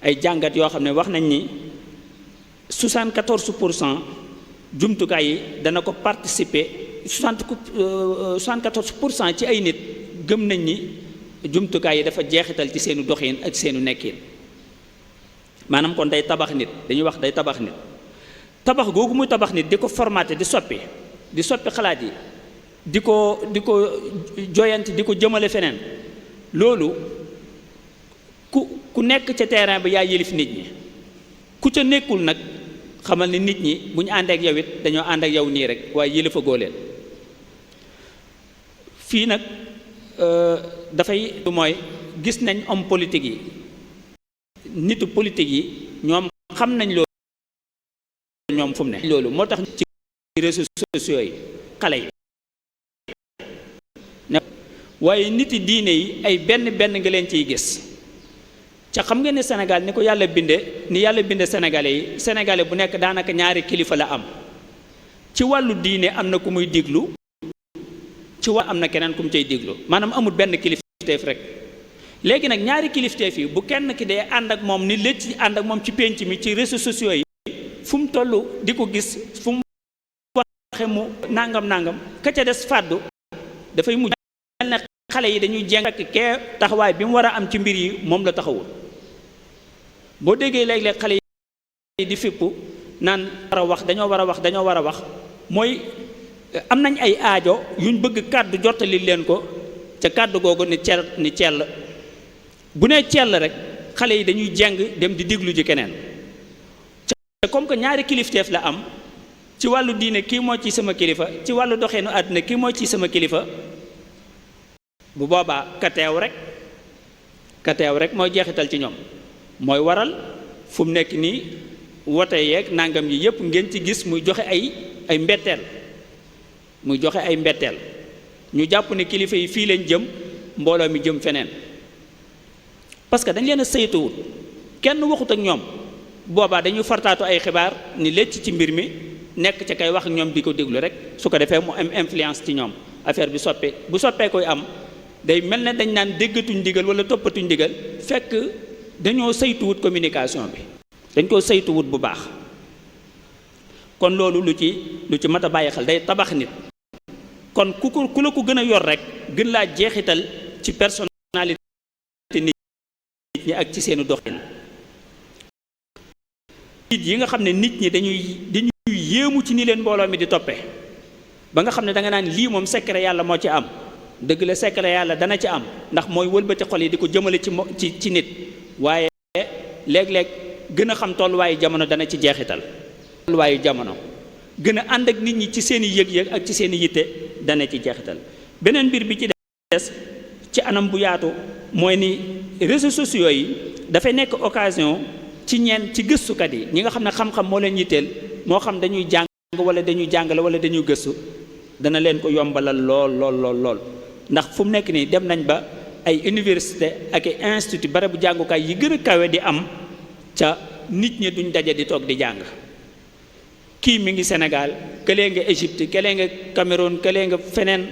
ay jàngat yoo xam ne wax nañ ni 74% jumtukaay yi dana ko participer 74% ci ay nit gëm nañ ni jumtukaay yi dafa jeexital ci seenu doxin ak seenu nekkin. maanaam kon day tabax nit, dañuy wax day tabax nit. tabax googu muy tabax nit di ko formaté di soppi xalaat yi di ko joyanti di ko jëmale feneen, loolu ku nekk ca terrain bi yaa yëlif nit ñi. ku ca nekkul nag xamal ni nit ñi bu ñu ànd ak yow it dañoo ànd ak yow nii rek waaye yëlifa góo leen. fii nag dafay mooy gis nañ homme politique yi, nitu politique yi ñoom xam nañ loolu, ñoom fu mu ne loolu moo tax ci réseaux sociaux yi xale yi waaye niti diine yi ay benn nga leen ciy gis. ca xam nga ne Sénégal ni ko yàlla binde sénégalais yi, sénégalais bu nekk daanaka ñaari kilifa la am. ci wàllu diine am na ku muy diglu, ci wàllu am na keneen ku mu cay diglu, maanaam amul benn kilifteef rek. léegi nag ñaari kilifteef yi bu kenn ki dee ànd ak moom ni léegi ànd ak moom ci pénc mi ci réseaux sociaux yi fu mu toll di ko gis, fu mu waxe mu nangam ka ca des fàddu dafay mujj mel ne xale yi dañuy jeng ak kee taxawaay bi mu war a am ci mbir yi moom la taxawul. boo déggee léeg-léeg xale yi di fippu naan dañoo war a wax mooy am nañ ay aajo yuñ bëgg kàddu jottali leen ko ca kàddu googu ni cell bu nee cell rek xale yi dañuy jeng dem di diglu ji keneen. te comme que ñaari kilifteef la am, ci wàllu diine kii moo ci sama kilifa, ci wàllu doxeenu àdduna kii moo ci sama kilifa, bu boobaa ka teew rek mooy jeexital ci ñoom. mooy waral fu mu nekk nii wote yeeg nangam yi yépp ngeen ci gis muy joxe ay mbetteel, ñu jàpp ne kilifa yi fii leen jëm, mbooloo mi jëm feneen, parce que dañ leen a saytuwut, kenn waxut ak ñoom. boobaa dañuy fartaatu ay xibaar ni lecc ci mbir mi nekk ca kay wax ak ñoom di ko déglu rek, su ko defee mu am influence ci ñoom, affaire bi bu soppee koy am day mel ne dañ naan déggatuñ ndigal wala toppatuñ ndigal, fekk dañoo saytuwut communication bi, dañ koo saytuwut bu baax. kon loolu lu ci mat a bàyyi xel, day tabax nit. kon ku la ko gën a yor rek gën laa jeexital ci personnalité nit ñi ak ci seeni doxin. nit yi nga xam ne nit ñi dañuy yéemu ci ni leen mbooloo mi di toppee ba nga xam ne da nga naan lii moom secret yàlla moo ci am. dëgg la secret yàlla dana ci am ndax mooy wëlbati xol yi di ko jëmale ci nit, waaye léeg-léeg gën a xam tolluwaayu jamono dana ci jeexital. tolluwaayu jamono gën a ànd ak nit ñi ci seen i yëg-yëg ak ci seen i yitte dana ci jeexital. beneen mbir bi ci des ci anam bu yaatu mooy ni réseaux sociaux yi dafay nekk occasion ci gëstukat yi, ñi nga xam ne xam-xam moo leen yitteel, moo xam dañuy jàng wala dañuy jàngale wala dañuy gëstu, dana leen ko yombalal lool. ndax fu mu nekk nii dem nañ ba ay université ak ay institut barabu jàngukaay yi gën a kawe di am ca nit ñi duñ daje di toog di jàng. kii mi ngi Sénégal, këlee nga Égypte, këlee nga Cameroun, këlee nga feneen,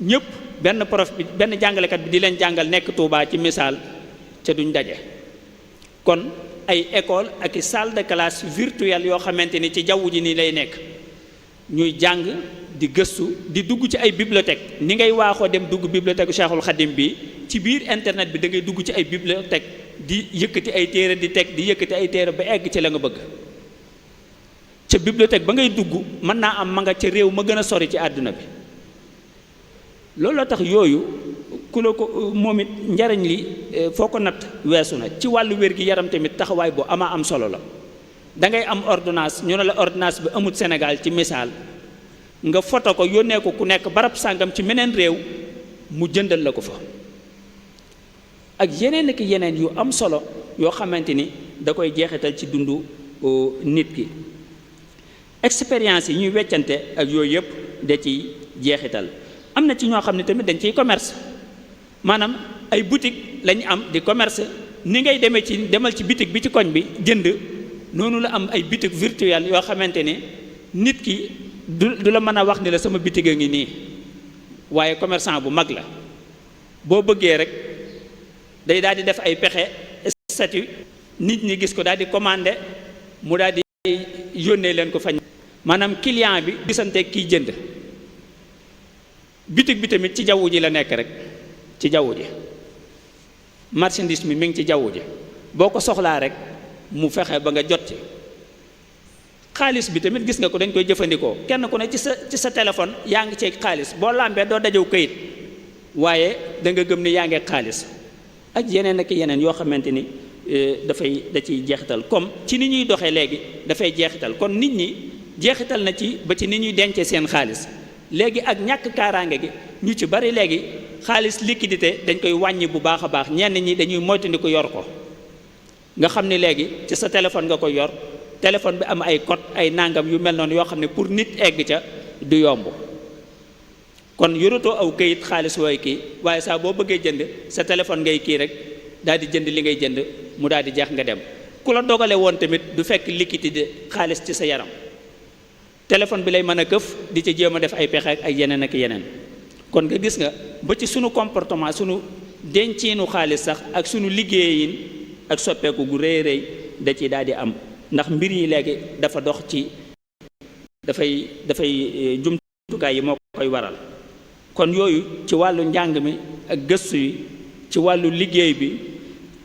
ñëpp benn prof bi benn jàngalekat bi di leen jàngal nekk Touba ci misaal ca duñ daje. kon ay école ak i salle de classe virtuelle yoo xamante ni ci jaww ji nii lay nekk, ñuy jàng di gëstu di dugg ci ay bibliothèque ni ngay waaxoo dem dugg bibliothèque Cheikhul Khadim bi, ci biir internet bi da ngay dugg ci ay bibliothèque di yëkkati ay téere di teg di yëkkati ay téere ba egg ci la nga bëgg. ca bibliothèque ba ngay dugg mën naa am ma nga ca réew ma gën a sori ci àdduna bi. looloo tax yooyu ku la ko moom it njariñ li foo ko natt weesu na. ci wàllu wér gi yaram tamit taxawaay bu ama am solo la. da ngay am ordonnance ñu ne la ordonnance bi amul Sénégal ci misaal, nga foto ko yónnee ko ku nekk barab sàngam ci meneen réew mu jëndal la ko fa. ak yeneen ak yeneen yu am solo yoo xamante ni da koy jeexital ci dundu nit ki. expérience yi ñuy weccante ak yooyu yëpp jeexital. am na ci ñoo xam ne tamit dañ ciy commerce, maanaam ay boutique lañ am di commerce. ni ngay demal ci boutique bi ci koñ bi jënd, noonu la am ay boutique virtuelle yoo xamante ne nit ki du la mën a wax ni la sama boutique a ngi nii, waaye commerçant bu mag la. boo bëggee rek day daal di def ay pexe statut, nit ñi gis ko daal di commandé, mu daal di yónnee leen ko fañ. maanaam client bi gisante kiy jënd. boutique bi tamit ci jaww ji la nekk rek, ci jaww ji marchandise mi ngi ci jaww ji, boo ko soxlaa rek mu fexe ba nga jot ci. xaalis bi tamit gis nga ko dañ koy jëfandikoo, kenn ku ne ci sa téléphone yaa ngi ci xaalis, boo làmbee doo dajew këyit, waaye da nga gëm ni yaa ngi xaalis ak yeneen ak yeneen yoo xamante ni da ciy jeexital. comme ci ni ñuy doxee léegi dafay jeexital, kon nit ñi jeexital na ci ba ci ni ñuy dencee seen xaalis. léegi ak ñàkk kaaraange gi ñu ci bari léegi xaalis liquidité dañ koy wàññi bu baax a baax, ñenn ñi dañuy moytandiku yor ko. nga xam ni léegi ci sa téléphone nga koy yor, téléphone bi am ay code ay nangam yu mel noonu yoo xam ne pour nit egg ca du yomb. kon yoratoo aw këyit xaalis wooy kii, waaye saa boo bëggee jënd sa téléphone ngay kii rek daal di jënd li ngay jënd mu daal di jeex nga dem. ku la dogale woon tamit du fekk liquidité xaalis ci sa yaram, téléphone bi lay mën a këf di ci jéem a def ay pexe ak ay yeneen ak yeneen. kon nga gis nga ba ci sunu comportement, sunu denciinu xaalis sax ak sunu liggéeyin ak soppeeku gu rëy rëy da ci daal di am, ndax mbir yi léegi dafa dox ci dafay jumtukaay yi moo koy waral. kon yooyu ci wàllu njàng mi ak gëstu yi, ci wàllu liggéey bi,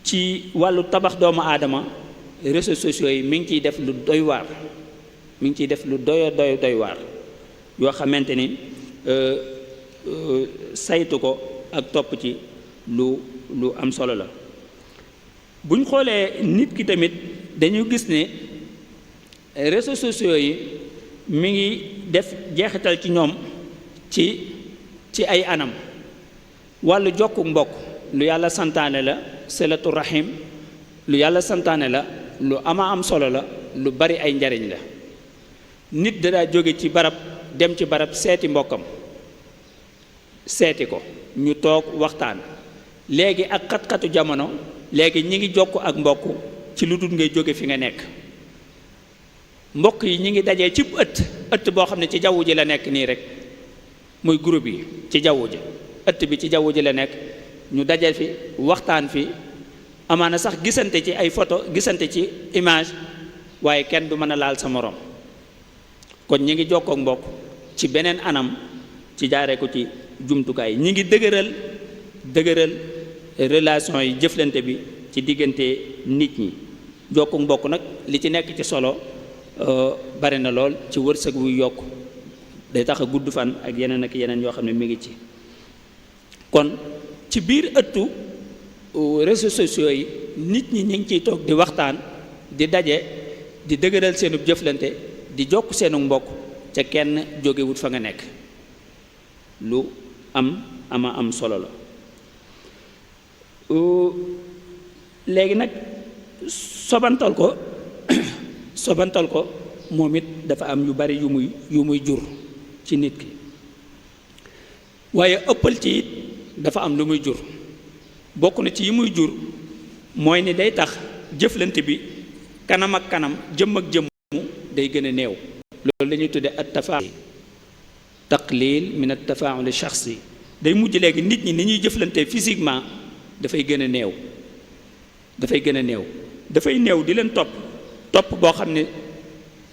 ci wàllu tabax doomu aadama, réseaux sociaux yi mi ngi ciy def lu doy waar, mi ngi ciy def lu doy waar yoo xamante ni saytu ko ak topp ci lu am solo la. buñ xoolee nit ki tamit dañu gis ne réseaux sociaux yi mi ngi def jeexital ci ñoom ci ay anam. wàllu jokku mbokk lu yàlla santaane la, silatu rahim lu yàlla santaane la, lu ama am solo la, lu bari ay njariñ la. nit da daa jóge ci barab dem ci barab seeti mbokkam, seeti ko ñu toog waxtaan. léegi ak xat-xatu jamono léegi ñi ngi jokk ak mbokk ci lu dul ngay jóge fi nga nekk. mbokk yi ñi ngi dajee ci ëtt boo xam ne ci jaww ji la nekk nii rek, muy groupe yi ci jaww ji, ëtt bi ci jaww ji la nekk, ñu daje fi waxtaan fi, amaana sax gisante ci ay photo, gisante ci image, waaye kenn du mën a laal sa morom. kon ñi ngi jokkoo ak mbokk ci beneen anam, ci jaaree ko ci jumtukaay yi. ñi ngi dëgëral relation yi, jëflante bi ci diggante nit ñi. jokkoo ak mbokk nag li ci nekk ci solo bari na lool, ci wërsëg wuy yokk, day tax a gudd fan ak yeneen ak yeneen yoo xam ne mi ngi ci. kon ci biir ëttu réseaux sociaux yi nit ñi ñu ngi ciy toog di waxtaan, di daje, di dëgëral seenub jëflante, di jokk seenu mbokk ca kenn jógewut fa nga nekk. lu am solo la. léegi nag sobantal ko moom it dafa am yu bari yu muy jur ci nit ki, waaye ëppal ci it dafa am lu muy jur. bokk na ci yi muy jur mooy ni day tax jëflante bi kanam ak kanam, jëmm ak jëmm day gën a néew. loolu la ñuy tudde at tafaa'ul, taqlil min at tafaa'ul shaxsi. day mujj léegi nit ñi ni ñuy jëflante physiquement dafay gën a néew, dafay néew di leen topp boo xam ne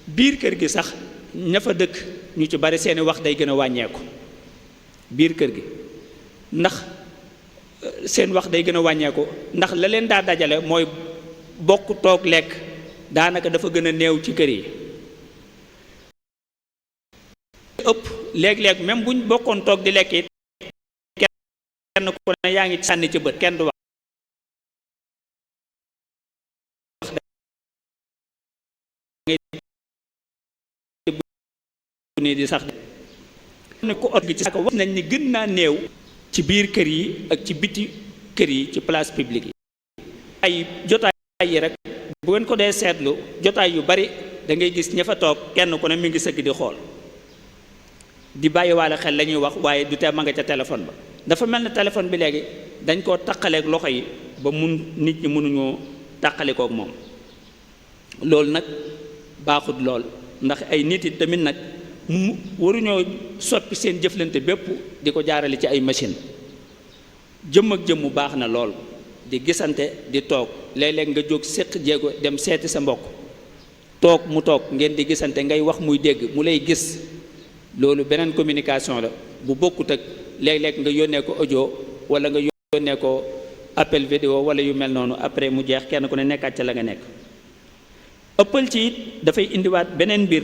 biir kër gi sax ña fa dëkk ñu ci bari seeni wax day gën a wàññeeku biir kër gi, ndax seen wax day gën a wàññeeku, ndax la leen daa dajale mooy bokk toog lekk, daanaka dafa gën a néew ci kër yi. ëpp léeg-léeg même buñ bokkoon toog di lekk it kenn ku ne yaa ngi sànni ci bët, kenn du wax. nii di sax ne ko ot gi ci wax nañ ni gën naa néew ci biir kër yi ak ci biti kër yi, ci place publique yi. ay jotaay yi rek bu ngeen ko dee seetlu, jotaay yu bari da ngay gis ña fa toog kenn ku ne mi ngi sëgg di xool. di bàyyiwaale xel la ñuy wax waaye du tee ma nga ca téléphone ba. dafa mel ne téléphone bi léegi dañ koo taqaleeg loxo yi ba nit ñi mënuñoo taqalikook moom. loolu nag baaxut lool ndax ay nit yi tamit nag waruñoo soppi seen jëflante bépp di ko jaarale ci ay machine jëmm ak jëmmu baax na lool di gisante di toog léeg-léeg nga jóg séq jéego dem seeti sa mbokk toog mu toog ngeen di gisante ngay wax muy dégg mu lay gis loolu beneen communication la bu bokkut ak léeg-léeg nga yónnee ko audio wala nga yónnee ko appel vidéo wala yu mel noonu après mu jeex kenn ku ne nekkaat ca la nga nekk. ëppal ci it dafay indiwaat beneen mbir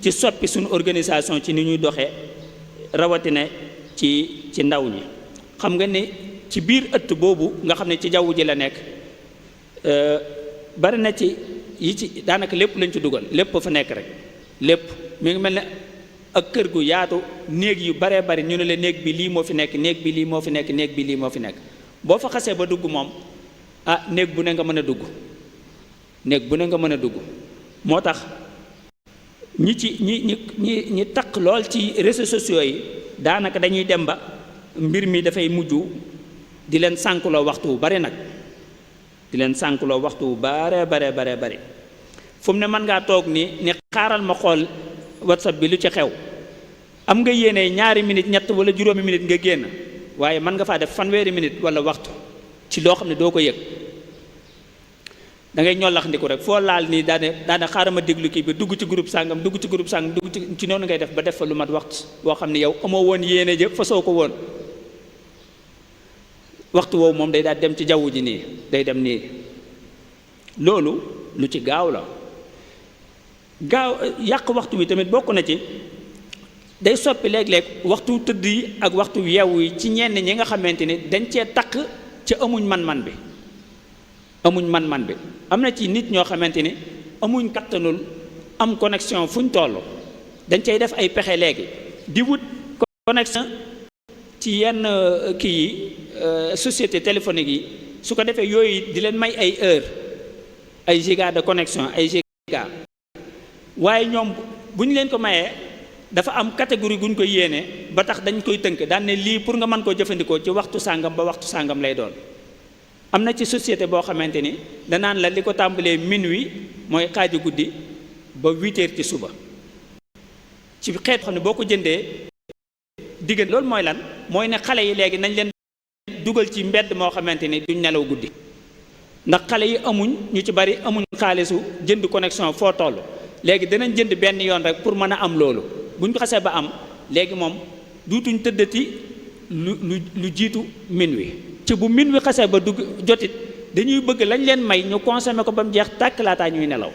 ci soppi suñu organisation ci ni ñuy doxee rawatina ci ndaw ñi. xam nga ne ci biir ëtt boobu nga xam ne ci jaww ji la nekk bari na ci yi ci daanaka lépp lañ ci dugal lépp fa nekk rek lépp mi ngi mel ne ak kër gu yaatu néeg yu baree bari ñu ne la néeg bi lii moo fi nekk néeg bi lii moo fi nekk néeg bi lii moo fi nekk boo fa xasee ba dugg moom néeg bu ne nga mën a dugg néeg bu ne nga mën a dugg moo tax ñi taq lool ci réseaux sociaux yi daanaka dañuy dem ba mbir mi dafay mujj di leen sànkloo waxtu wu bari nag di leen sànkloo waxtu wu bare bari fu mu ne mën ngaa toog ni xaaral ma xool WhatsApp bi lu ci xew am nga yéene ñaari minute ñett wala juróomi minute nga génn waaye mën nga faa def fanweeri minute wala waxtu ci loo xam ne doo ko yëg da ngay ñollax ndiku rek foo laal nii daane xaaral ma déglu kii bi dugg ci groupe sàngam dugg ci noonu ngay def ba def fa lu mat waxtu boo xam ne yow amoo woon yéene jë fa soo ko woon waxtu woowu moom day daal dem ci jaww ji nii day dem nii loolu lu ci gaaw la yàq waxtu wi tamit bokk na ci day soppi léeg-léeg waxtu tëdd yi ak waxtu yeewu yi ci ñenn ñi nga xamante ni dañ cee takk ci amuñ man-man bi am na ci nit ñoo xamante ni amuñ kattanul am connexion fuñ toll dañ cay def ay pexe léegi di wut connexion ci yenn kii yi société téléphonique yi su ko defee yooyu di leen may ay heure ay giga de connexion ay giga waaye ñoom bu ñu leen ko mayee dafa am catégorie gu ñu ko yéene ba tax dañ koy tënk daan ne lii pour nga mën koo jëfandikoo ci waxtu sàngam ba waxtu sàngam lay doon. am na ci société boo xamante ni danaan la li ko tàmbalee minuit mooy xaaju guddi ba 8 heures ci suba ci xeet xam ne boo ko jëndee diggante loolu mooy lan mooy ne xale yi léegi nañ leen dugal ci mbedd moo xamante ni duñ nelaw guddi ndax xale yi ñu ci bari amuñ xaalisu jënd connexion foo toll léegi danañ jënd benn yoon rek pour mën a am loolu buñ ko xasee ba am léegi moom duutuñ tëddati lu jiitu minuit ci bu minuit xasee ba dugg jotit dañuy bëgg lañ leen may ñu consommer ko ba mu jeex tàkk laataa ñuy nelaw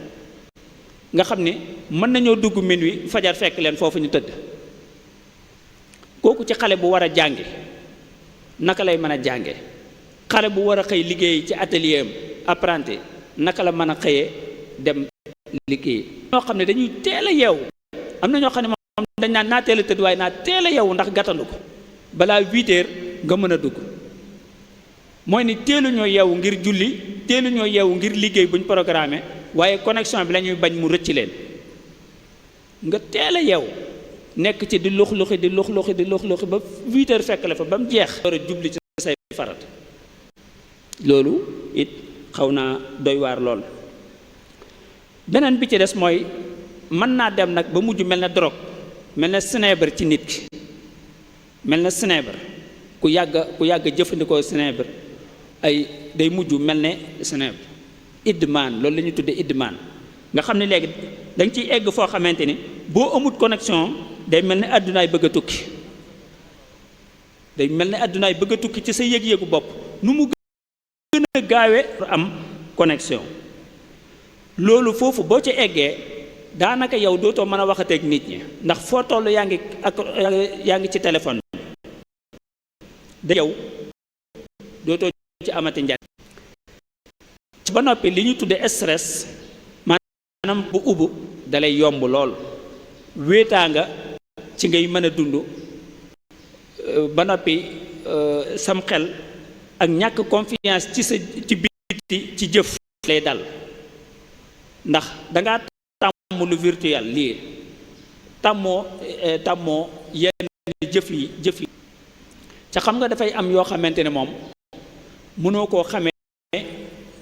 nga xam ne mën nañoo dugg minuit fajar fekk leen foofu ñu tëdd kooku ci xale bu war a jànge naka lay mën a jànge xale bu war a xëy liggéey ci atelier am apprenti naka la mën a xëyee dem liggéey ñoo xam ne dañuy teel a yeewu am na ñoo xam ne moom dañ naan naa teel a tëdd waaye naa teel a yeewu ndax gàttandu ko balaa 8 heures nga mën a dugg mooy ni teelu ñoo yeewu ngir julli teelu ñoo yeewu ngir liggéey buñ programmé waaye connexion bi la ñuy bañ mu rëcc leen nga teel a yeewu nekk ci di lux-luxi ba 8 heures fekk la fa ba mu jeex war a jubli ci say farat loolu it xaw naa doy waar lool. beneen bi ci des mooy mën naa dem nag ba mujj mel na drogue mel na sinébar ci nit ki mel na sinébar ku yàgg jëfandikoo sinébar ay day mujj mel ne sinébar idmaan loolu la ñuy tuddee idmaan nga xam ne léegi da nga ciy egg foo xamante ni boo amut connexion day mel ne àddunaay bëgg a tukki ci sa yëg-yëgu bopp nu mu gën a gaawe am connexion loolu foofu boo ci eggee daanaka yow dootoo mën a waxateeg nit ñi ndax foo toll yaa ngi ci téléphone da yow dootoo ci amati njariñ ba noppi li ñu tudde stress maanaam bu ubbu dalay yomb lool wéetaa nga ci ngay mën a dund ba noppi sam xel ak ñàkk confiance ci biti ci jëf lay dal ndax dangaa tàmm lu virtuel lii tàmmoo yenn jëf yi ca xam nga dafay am yoo xamante ne moom mënoo koo xamee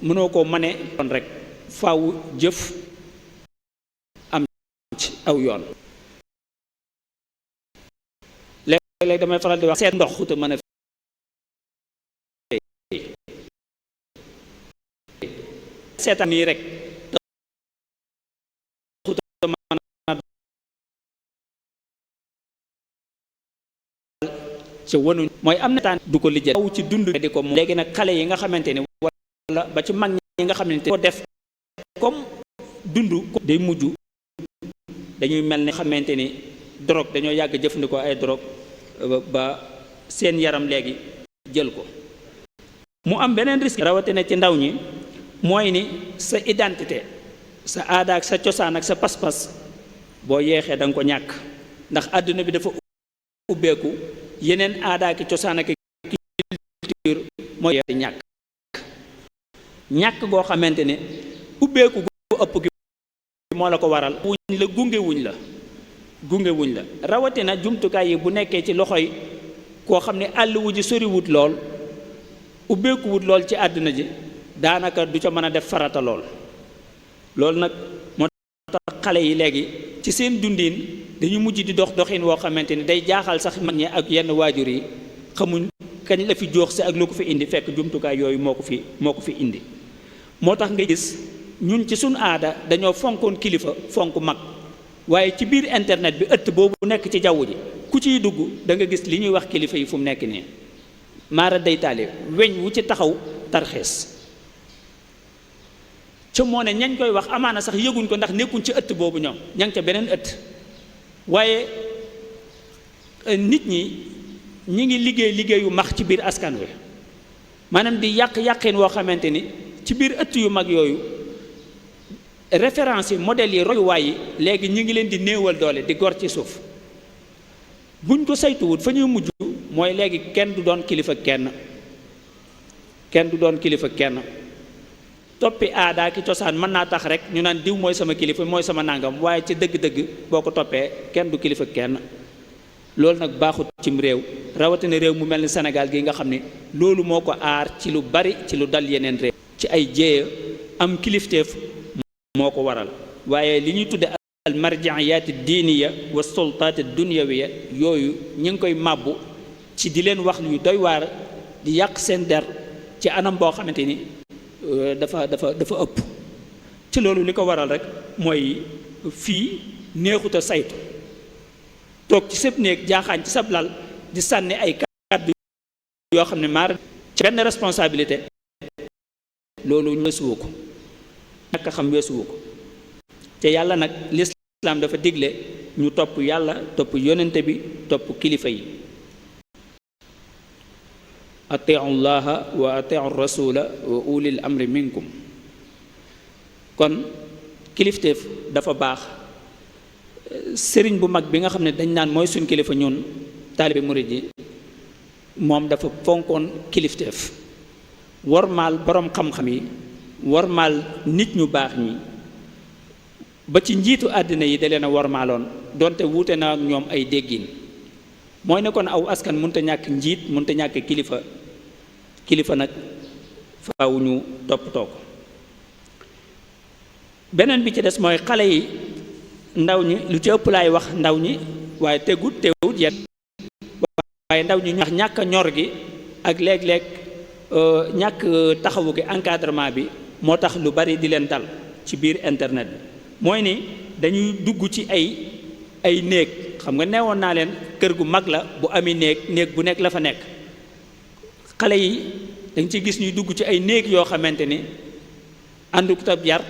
mënoo koo mane doon rek faaw jëf am ci aw yoon. léeg-léeg damay faral di wax seet ndox xuta mën a seetaan nii rek xuta mën a ci wanuñ mooy am na taan du ko lijjal aw ci dund di ko moom léegi nag xale yi nga xamante ne wala ba ci mag ñi nga xamante ne ko def comme dund day mujj dañuy mel ne xamante ni drogue dañoo yàgg jëfandikoo ay drogue ba seen yaram léegi jël ko. mu am beneen risque rawatina ci ndaw ñi mooy ni sa identité sa aada ak sa cosaan ak sa pas-pas boo yeexee da nga ko ñàkk ndax àdduna bi dafa ubbeeku yeneen aada ak cosaan ak culture mooy di ñàkk goo xamante ne ubbeeku gu ëpp gi moo la ko waral wuñ la gunge wuñ la rawatina jumtukaay yi bu nekkee ci loxoy koo xam ne àll wu ji soriwut lool ubbeeku wut lool ci àdduna ji daanaka du ca mën a def farata loolu nag moo tax xale yi léegi ci seen dundin dañu mujj di doxin woo xamante ni day jaaxal sax mag ñi ak yenn waajur yi xamuñ kañ la fi joox si ak lu ko fi indi fekk jumtukaay yooyu moo ko fi indi. moo tax nga gis ñun ci suñ aada dañoo fonkoon kilifa fonk mag waaye ci biir internet bi ëtt boobu nekk ci jaww ji ku ciy dugg da nga gis li ñuy wax kilifa yi fu mu nekk nii maara day taale weñ wu ci taxaw tarxees ca moo ne ñañ koy wax amaana sax yëguñ ko ndax nekkuñ ci ëtt boobu ñoom ña ngi ca beneen ëtt waaye nit ñi ngi liggéeyu max ci biir askan wi maanaam di yàqeen woo xamante ni ci biir ëtt yu mag yooyu référence yi modèles yi royuwaay yi léegi ñi ngi leen di néewal doole di gor ci suuf buñ ko saytuwut fa ñuy mujj mooy léegi kenn du doon kilifa kenn toppi aada ki cosaan mën naa tax rek ñu naan diw mooy sama kilifa mooy sama nangam waaye ci dëgg-dëgg boo ko toppee kenn du kilifa kenn loolu nag baaxut cim réew rawatina réew mu mel ni Sénégal gi nga xam ne loolu moo ko aar ci lu bari ci lu dal yeneen réew ci ay jéeya am kilifteef moo ko waral waaye li ñuy tudde al marjiyaati diiniya wa sultaati dunyawiya yooyu ñu ngi koy màbbu ci di leen wax yu doy waar di yàq seen der ci anam boo xamante ni dafa ëpp ci loolu li ko waral rek mooy fii neexut a saytu toog ci sëb néeg jaaxaan ci sab lal di sànni ay kàddu yoo xam ne maar ci benn responsabilité loolu weesuwu ko ñàkk xam weesuwu ko te yàlla nag lislaam dafa digle ñu topp yàlla topp yonente bi topp kilifa yi atiu llaha wa atiu rasula wa ulil amri minkum kon kilifteef dafa baax sëriñ bu mag bi nga xam ne dañ naan mooy suñ kilifa ñun taalibe murid yi moom dafa fonkoon kilifteef wormaal boroom xam-xam yi wormaal nit ñu baax ñi ba ci njiitu àddina yi da leen a wormaaloon donte wuute na ak ñoom ay déggin mooy ne kon aw askan mënta ñàkk njiit mënta ñàkk kilifa nag faaw ñu toppatoo ko beneen bi ci des mooy xale yi ndaw ñi lu ci ëpp laay wax ndaw ñi waaye teewut yenn waaye ndaw ñi ñàkk ñor gi ak léeg-léeg ñàkk taxawu gi encadrement bi moo tax lu bari di leen dal ci biir internet bi mooy ni dañuy dugg ci ay néeg xam nga neewoon naa leen kër gu mag la bu ami néeg bu nekk la fa nekk xale yi dañ ci gis ñuy dugg ci ay néeg yoo xamante ni àndut ak yar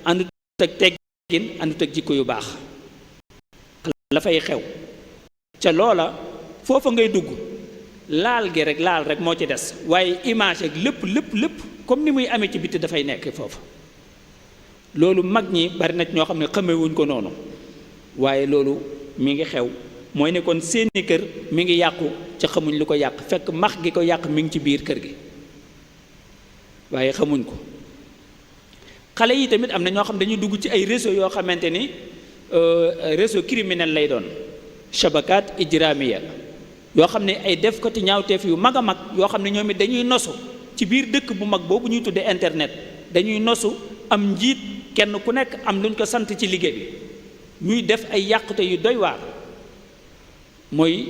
àndut ak teggin àndut ak jikko yu baax la fay xew ca loola foofa ngay dugg laal rek moo ci des waaye image ak lépp comme ni muy amee ci bitti dafay nekk foofu loolu mag ñi bari na ñoo xam ne xamewuñ ko noonu waaye loolu mi ngi xew mooy ne kon seeni kër mi ngi yàqu ca xamuñ lu ko yàq fekk max gi ko yàq mi ngi ci biir kër gi waaye xamuñ ko xale yi tamit am na ñoo xam dañuy dugg ci ay réseau yoo xamante ni réseau criminel lay doon shabakaat ijramiya yoo xam ne ay defkati ñaawteef yu mag a mag yoo xam ne ñoom it dañuy nosu ci biir dëkk bu mag boobu ñuy tuddee internet, dañuy nosu am njiit kenn ku nekk am luñ ko sant ci liggéey bi ñuy def ay yàqute yu doy waar mooy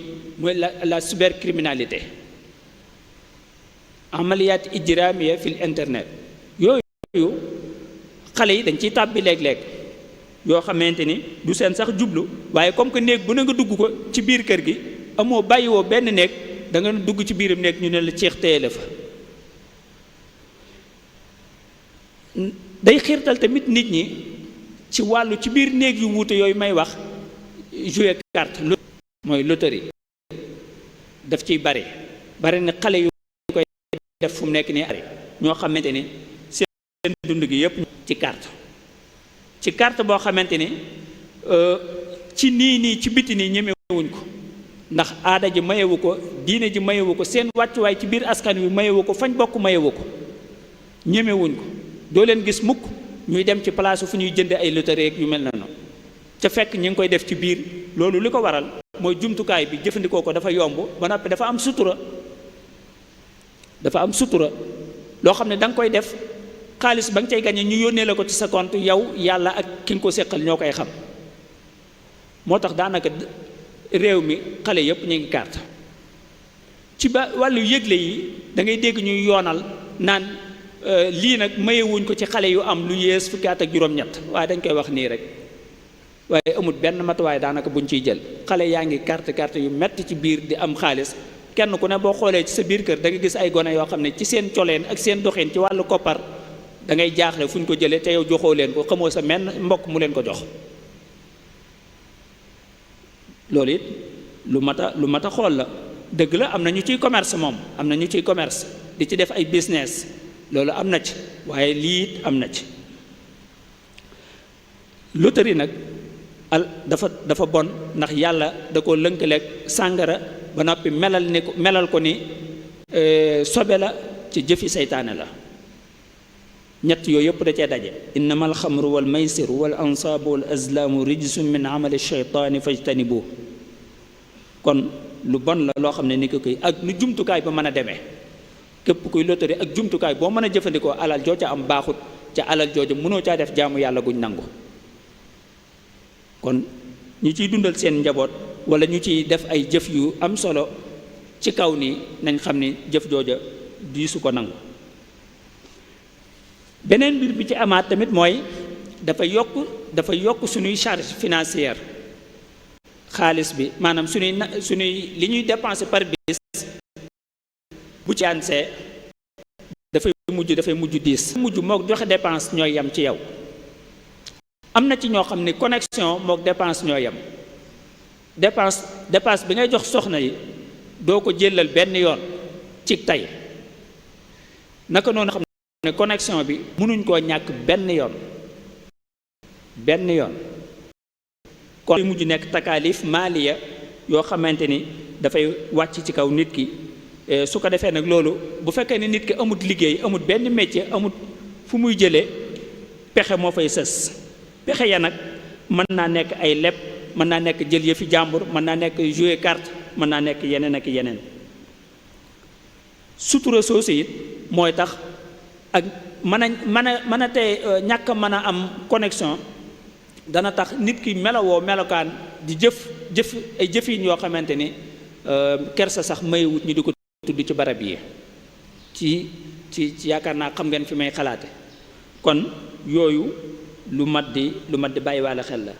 la cybercriminalité, amaliyat ijramiya fil internet. yooyu xale yi dañ ciy tàbbi léeg-léeg yoo xamante ni du seen sax jublu, waaye comme que néeg bu ne nga dugg ko ci biir kër gi amoo bàyyiwoo benn néeg, da nga dugg ci biiram néeg ñu ne la ceex téye la fa. day xiirtal tamit nit ñi ci wàllu ci biir néeg yu wuute yooyu may wax, jouer carte mooy loterie daf ciy bari na xale yu koy def fu mu nekk nii ñoo xamante ni seen dund gi yépp ci carte boo xamante ni ci nii ci biti nii ñemewuñ ko, ndax aada ji mayewu ko, diine ji mayewu ko, seen wàccuwaay ci biir askan wi mayewu ko, fañ bokk mayewu ko, ñemewuñ ko. doo leen gis mukk ñuy dem ci place fu ñuy jënd ay loterie yu mel noonu ca fekk ñi ngi koy def ci biir. loolu li ko waral mooy jumtukaay bi jëfandikoo ko dafa yomb ba noppi dafa am sutura loo xam ne da nga koy def xaalis ba nga cay gañe ñu yónnee la ko ci sa compte yow yàlla ak ki nga ko séqal ñoo koy xam. moo tax daanaka réew mi xale yépp ñu ngi carte. ci ba wàllu yëgle yi da ngay dégg ñuy yoonal naan lii nag mayewuñ ko ci xale yu am lu yées fukki at ak juróom-ñett, waaye dañ koy wax nii rek, waaye amul benn matuwaay daanaka buñ ciy jël. xale yaa ngi carte yu metti ci biir di am xaalis, kenn ku ne boo xoolee ci sa biir kër da nga gis ay gone yoo xam ne ci seen coleen ak seen doxin ci wàllu koppar da ngay jaaxle fu ñu ko jëlee te yow joxoo leen ko, xamoo sa menn mbokk mu leen ko jox. loolu it lu mat a xool la. dëgg la am na ñu ciy commerce, moom am na ñu ciy commerce di ci def ay business, loolu am na ci, waaye lii it am na ci. loterie nag dafa bon ndax yàlla da ko lënkaleeg sàngara ba noppi melal ko ni sobe la ci jëfi seytaane la. ñett yooyu yëpp da cee daje. innama alxamru wal maysiru wal ansaabu wal azlaamu rijsun min amali sheytaani fajtanibu. kon lu bon la loo xam ne ni ko koy ak nu jumtukaay ba mën a demee, képp kuy loterie ak jumtukaay boo mën a jëfandikoo alal joo ca am baaxut, ca alal jooju mënoo caa def jaamu yàlla guñ nangu. kon ñu ciy dundal seen njaboot wala ñu ciy def ay jëf yu am solo ci kaw nii nañ xam ni jëf jooja diisu ko nangu. beneen mbir bi ci amaat tamit mooy dafa yokk suñuy charge financière, xaalis bi maanaam suñuy li ñuy dépenser par bis bu ci ansee dafay mujj diis. mujj mook joxe dépense ñooy yem ci yow. am na ci ñoo xam ne connexion mook dépense ñooy yem. dépense bi ngay jox soxna yi doo ko jëlal benn yoon ci tey, naka noonu xam ne connexion bi mënuñ koo ñàkk benn yoon kon mujj nekk takaalif maaliya yoo xamante ni dafay wàcc ci kaw nit ki. su ko defee nag loolu bu fekkee ne nit ki amut liggéey, amut benn métier, amut fu muy jëlee, pexe moo fay sës. pexe ya nag mën naa nekk ay leb, mën naa nekk jël yëfi jàmbur, mën naa nekk jouer carte, mën naa nekk yeneen ak yeneen. sutura soosu it mooy tax ak mën a tey ñàkk mën a am connexion dana tax nit ki melawoo melokaan di jëf ay jëfin yoo xamante ni kersa sax mayewut ñu di ko tudd ci barab yi ci yaakaar naa xam ngeen fi may xalaate. kon yooyu lu mat di bàyyiwaale xel la.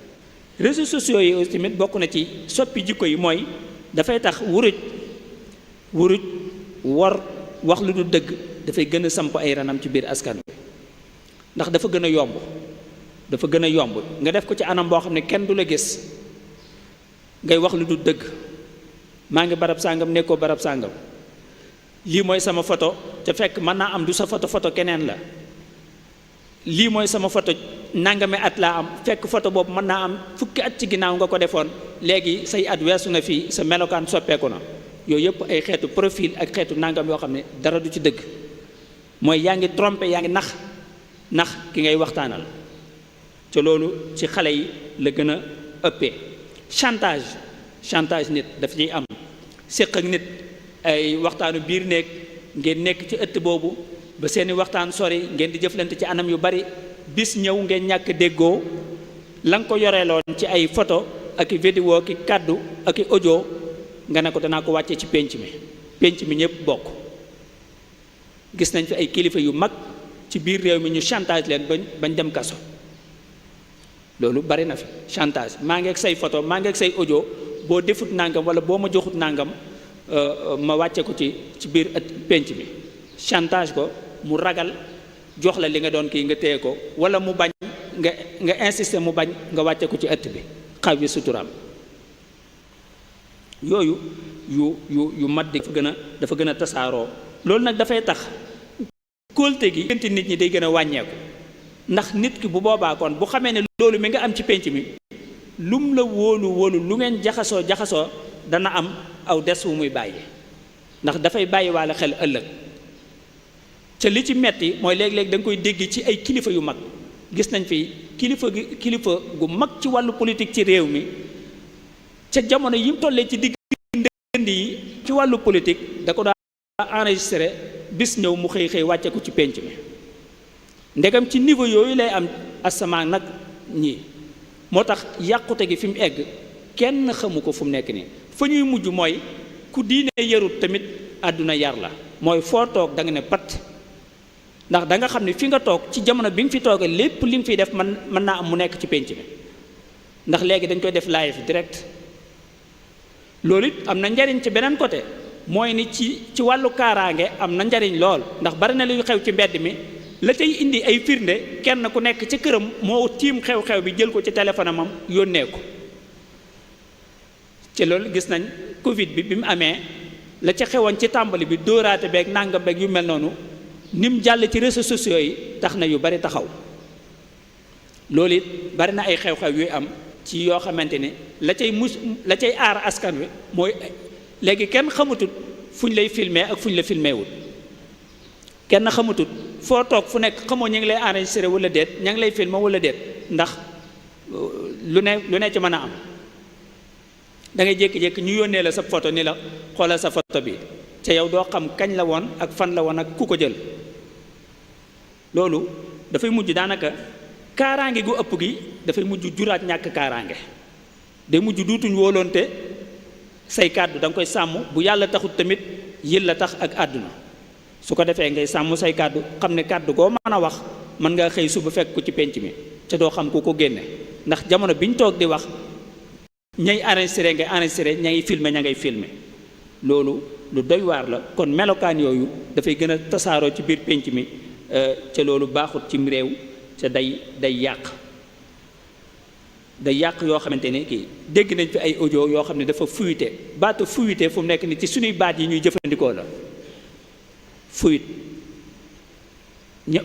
réseaux sociaux yi aussi tamit bokk na ci soppi jikko yi, mooy dafay tax wuruj wor wax lu du dëgg dafay gën a samp ay ranam ci biir askan wi, ndax dafa gën a yomb nga def ko ci anam boo xam ne kenn du la gis ngay wax lu du dëgg. maa ngi barab sàngam, nekkoo barab sàngam, lii mooy sama photo, te fekk mën naa am du sa photo keneen la. lii mooy sama photo, nangami at laa am, fekk photo boobu mën naa am fukki at ci ginnaaw nga ko defoon, léegi say at weesu na fii, sa melokaan soppeeku na. yooyu yëpp ay xeetu profil ak xeetu nangam yoo xam ne dara du ci dëgg, mooy yaa ngi trompé, yaa ngi nax ki ngay waxtaanal. te loolu ci xale yi la gën a ëppee. chantage chantage nit daf ciy am. séq ak nit ay waxtaanu biir néeg ngeen nekk ci ëtt boobu ba seeni waxtaan sori ngeen di jëflante ci anam yu bari, bis ñëw ngeen ñàkk déggoo, la nga ko yoreeloon ci ay photo ak i vidéo ki kàddu ak i audio nga ne ko danaa ko wàcce ci pénc mi ñëpp bokk. gis nañ fi ay kilifa yu mag ci biir réew mi ñu chantage leen bañ dem kaso. loolu bari na fi chantage, maa ngi ak say photo, maa ngi ak say audio, boo defut nangam wala boo ma joxut nangam ma wàcce ko ci biir pénc mi. chantage ko mu ragal jox la li nga doon kii nga téye ko, wala mu bañ nga insister mu bañ nga wàcce ko ci ëtt bi, xaw yi suturaam. yooyu yu mat di dafa gën a tasaaroo. loolu nag dafay tax kóolte gi diggante nit ñi day gën a wàññeeku, ndax nit ki bu boobaa kon bu xamee ne loolu mi nga am ci pénc mi lum la wóolu lu ngeen jaxasoo dana am aw des wu muy bàyyi, ndax dafay bàyyi waale xel ëllëg. ca li ci metti mooy léeg-léeg da nga koy dégg ci ay kilifa yu mag. gis nañ fi kilifa gu mag ci wàllu politique ci réew mi, ca jamono yi mu tollee ci digg ndënd yi ci wàllu politique da ko daa enregistré, bis ñëw mu xëy wàcce ko ci pénc mi. ndegam ci niveau yooyu lay am asamaan nag ñii, moo tax yàqute gi fi mu egg kenn xamu ko fu mu nekk nii. fa ñuy mujj mooy ku diine yarut tamit àdduna yar la, mooy foo toog da nga ne pat, ndax da nga xam ne fi nga toog ci jamono bi nga fi toogee lépp li nga fiy def mën naa am mu nekk ci pénc mi, ndax léegi dañ koy def live direct. loolu it am na njariñ ci beneen côté, mooy ni ci wàllu kaaraange am na njariñ lool, ndax bari na luy xew ci mbedd mi la cay indi ay firnde kenn ku nekk ci këram moo tiim xew-xew bi jël ko ci téléphone am yónnee ko. ci loolu gis nañ Covid bi mu amee la ca xewoon ci tàmbali bi dóoraate beeg nangam beeg yu mel noonu, ni mu jàll ci réseaux sociaux yi tax na yu bari taxaw. loolu it bari na ay xew-xew yuy am ci yoo xamante ne la cay aar askan wi mooy léegi kenn xamatut fu ñu lay filmer ak fu ñu la filmer wul. kenn xamatut foo toog fu nekk xamoo ñu ngi lay enregistré wala déet, ña ngi lay filmer wala déet, ndax lu ne ci mën a am. da ngay jékki-jékki ñu yónnee la sa photo ni la xoolal sa photo bi, ca yow doo xam kañ la woon ak fan la woon ak ku ko jël. loolu dafay mujj daanaka kaaraange gu ëpp gi dafay mujj juraat ñàkk kaaraange, day mujj duutuñ wóolonte say kàddu da nga koy sàmm, bu yàlla taxut tamit yil la tax ak àdduna. su ko defee ngay sàmm say kàddu, xam ne kàddu goo mën a wax mën nga xëy suba fekk ko ci pénc mi ca doo xam ku ko génne, ndax jamono biñ toog di wax ñay enregistré ngay enregistré, ñay filmé ña ngay filmé. loolu lu doy waar la. kon melokaan yooyu dafay gën a tasaaroo ci biir pénc mi, ca loolu baaxut cim réew, ca day yàq yoo xamante ne kii dégg nañ fi ay audio yoo xam ne dafa fuité. baatu fuité fu mu nekk ni ci suñuy baat yi ñuy jëfandikoo la. fuite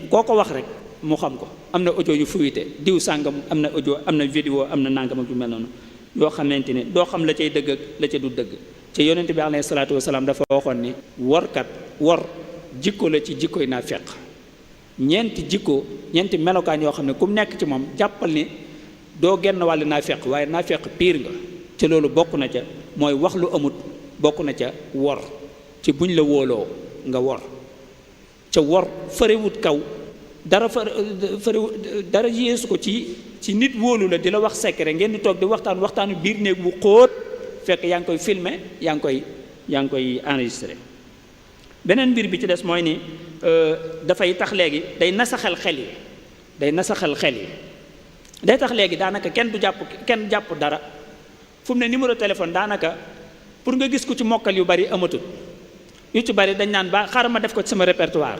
koo ko wax rek mu xam ko, am na audio yu fuité, diw sàngam am na audio, am na vidéo, am na nangam ak yu mel noonu yoo xamante ne doo xam la cay dëgg ak la ca du dëgg. ca yonent bi alayhi salaatu wasalaam dafa waxoon ni wor jikko la ci jikkoy naafeq. ñeenti melokaan yoo xam ne ku mu nekk ci moom jàppal ni doo genn wàllu naafeq, waaye naafeq piir nga. ca loolu bokk na ca mooy wax lu amut, bokk na ca wor, ci buñ la wóoloo nga wor. ca wor farewut kaw dara yéesu ko ci nit wóolu la di la wax secret, ngeen di toog di waxtaanu biir néeg bu xóot, fekk yaa ngi koy filmer, yaa ngi koy enregistré. beneen mbir bi ci des mooy ni dafay tax léegi day nasaxal xel yi, day tax léegi daanaka kenn jàpp dara. fu mu ne numéro téléphone daanaka pour nga gis ku ci mokkal yu bari amatul. yu ci bari dañ naan ba xaaral ma def ko ci sama répertoire,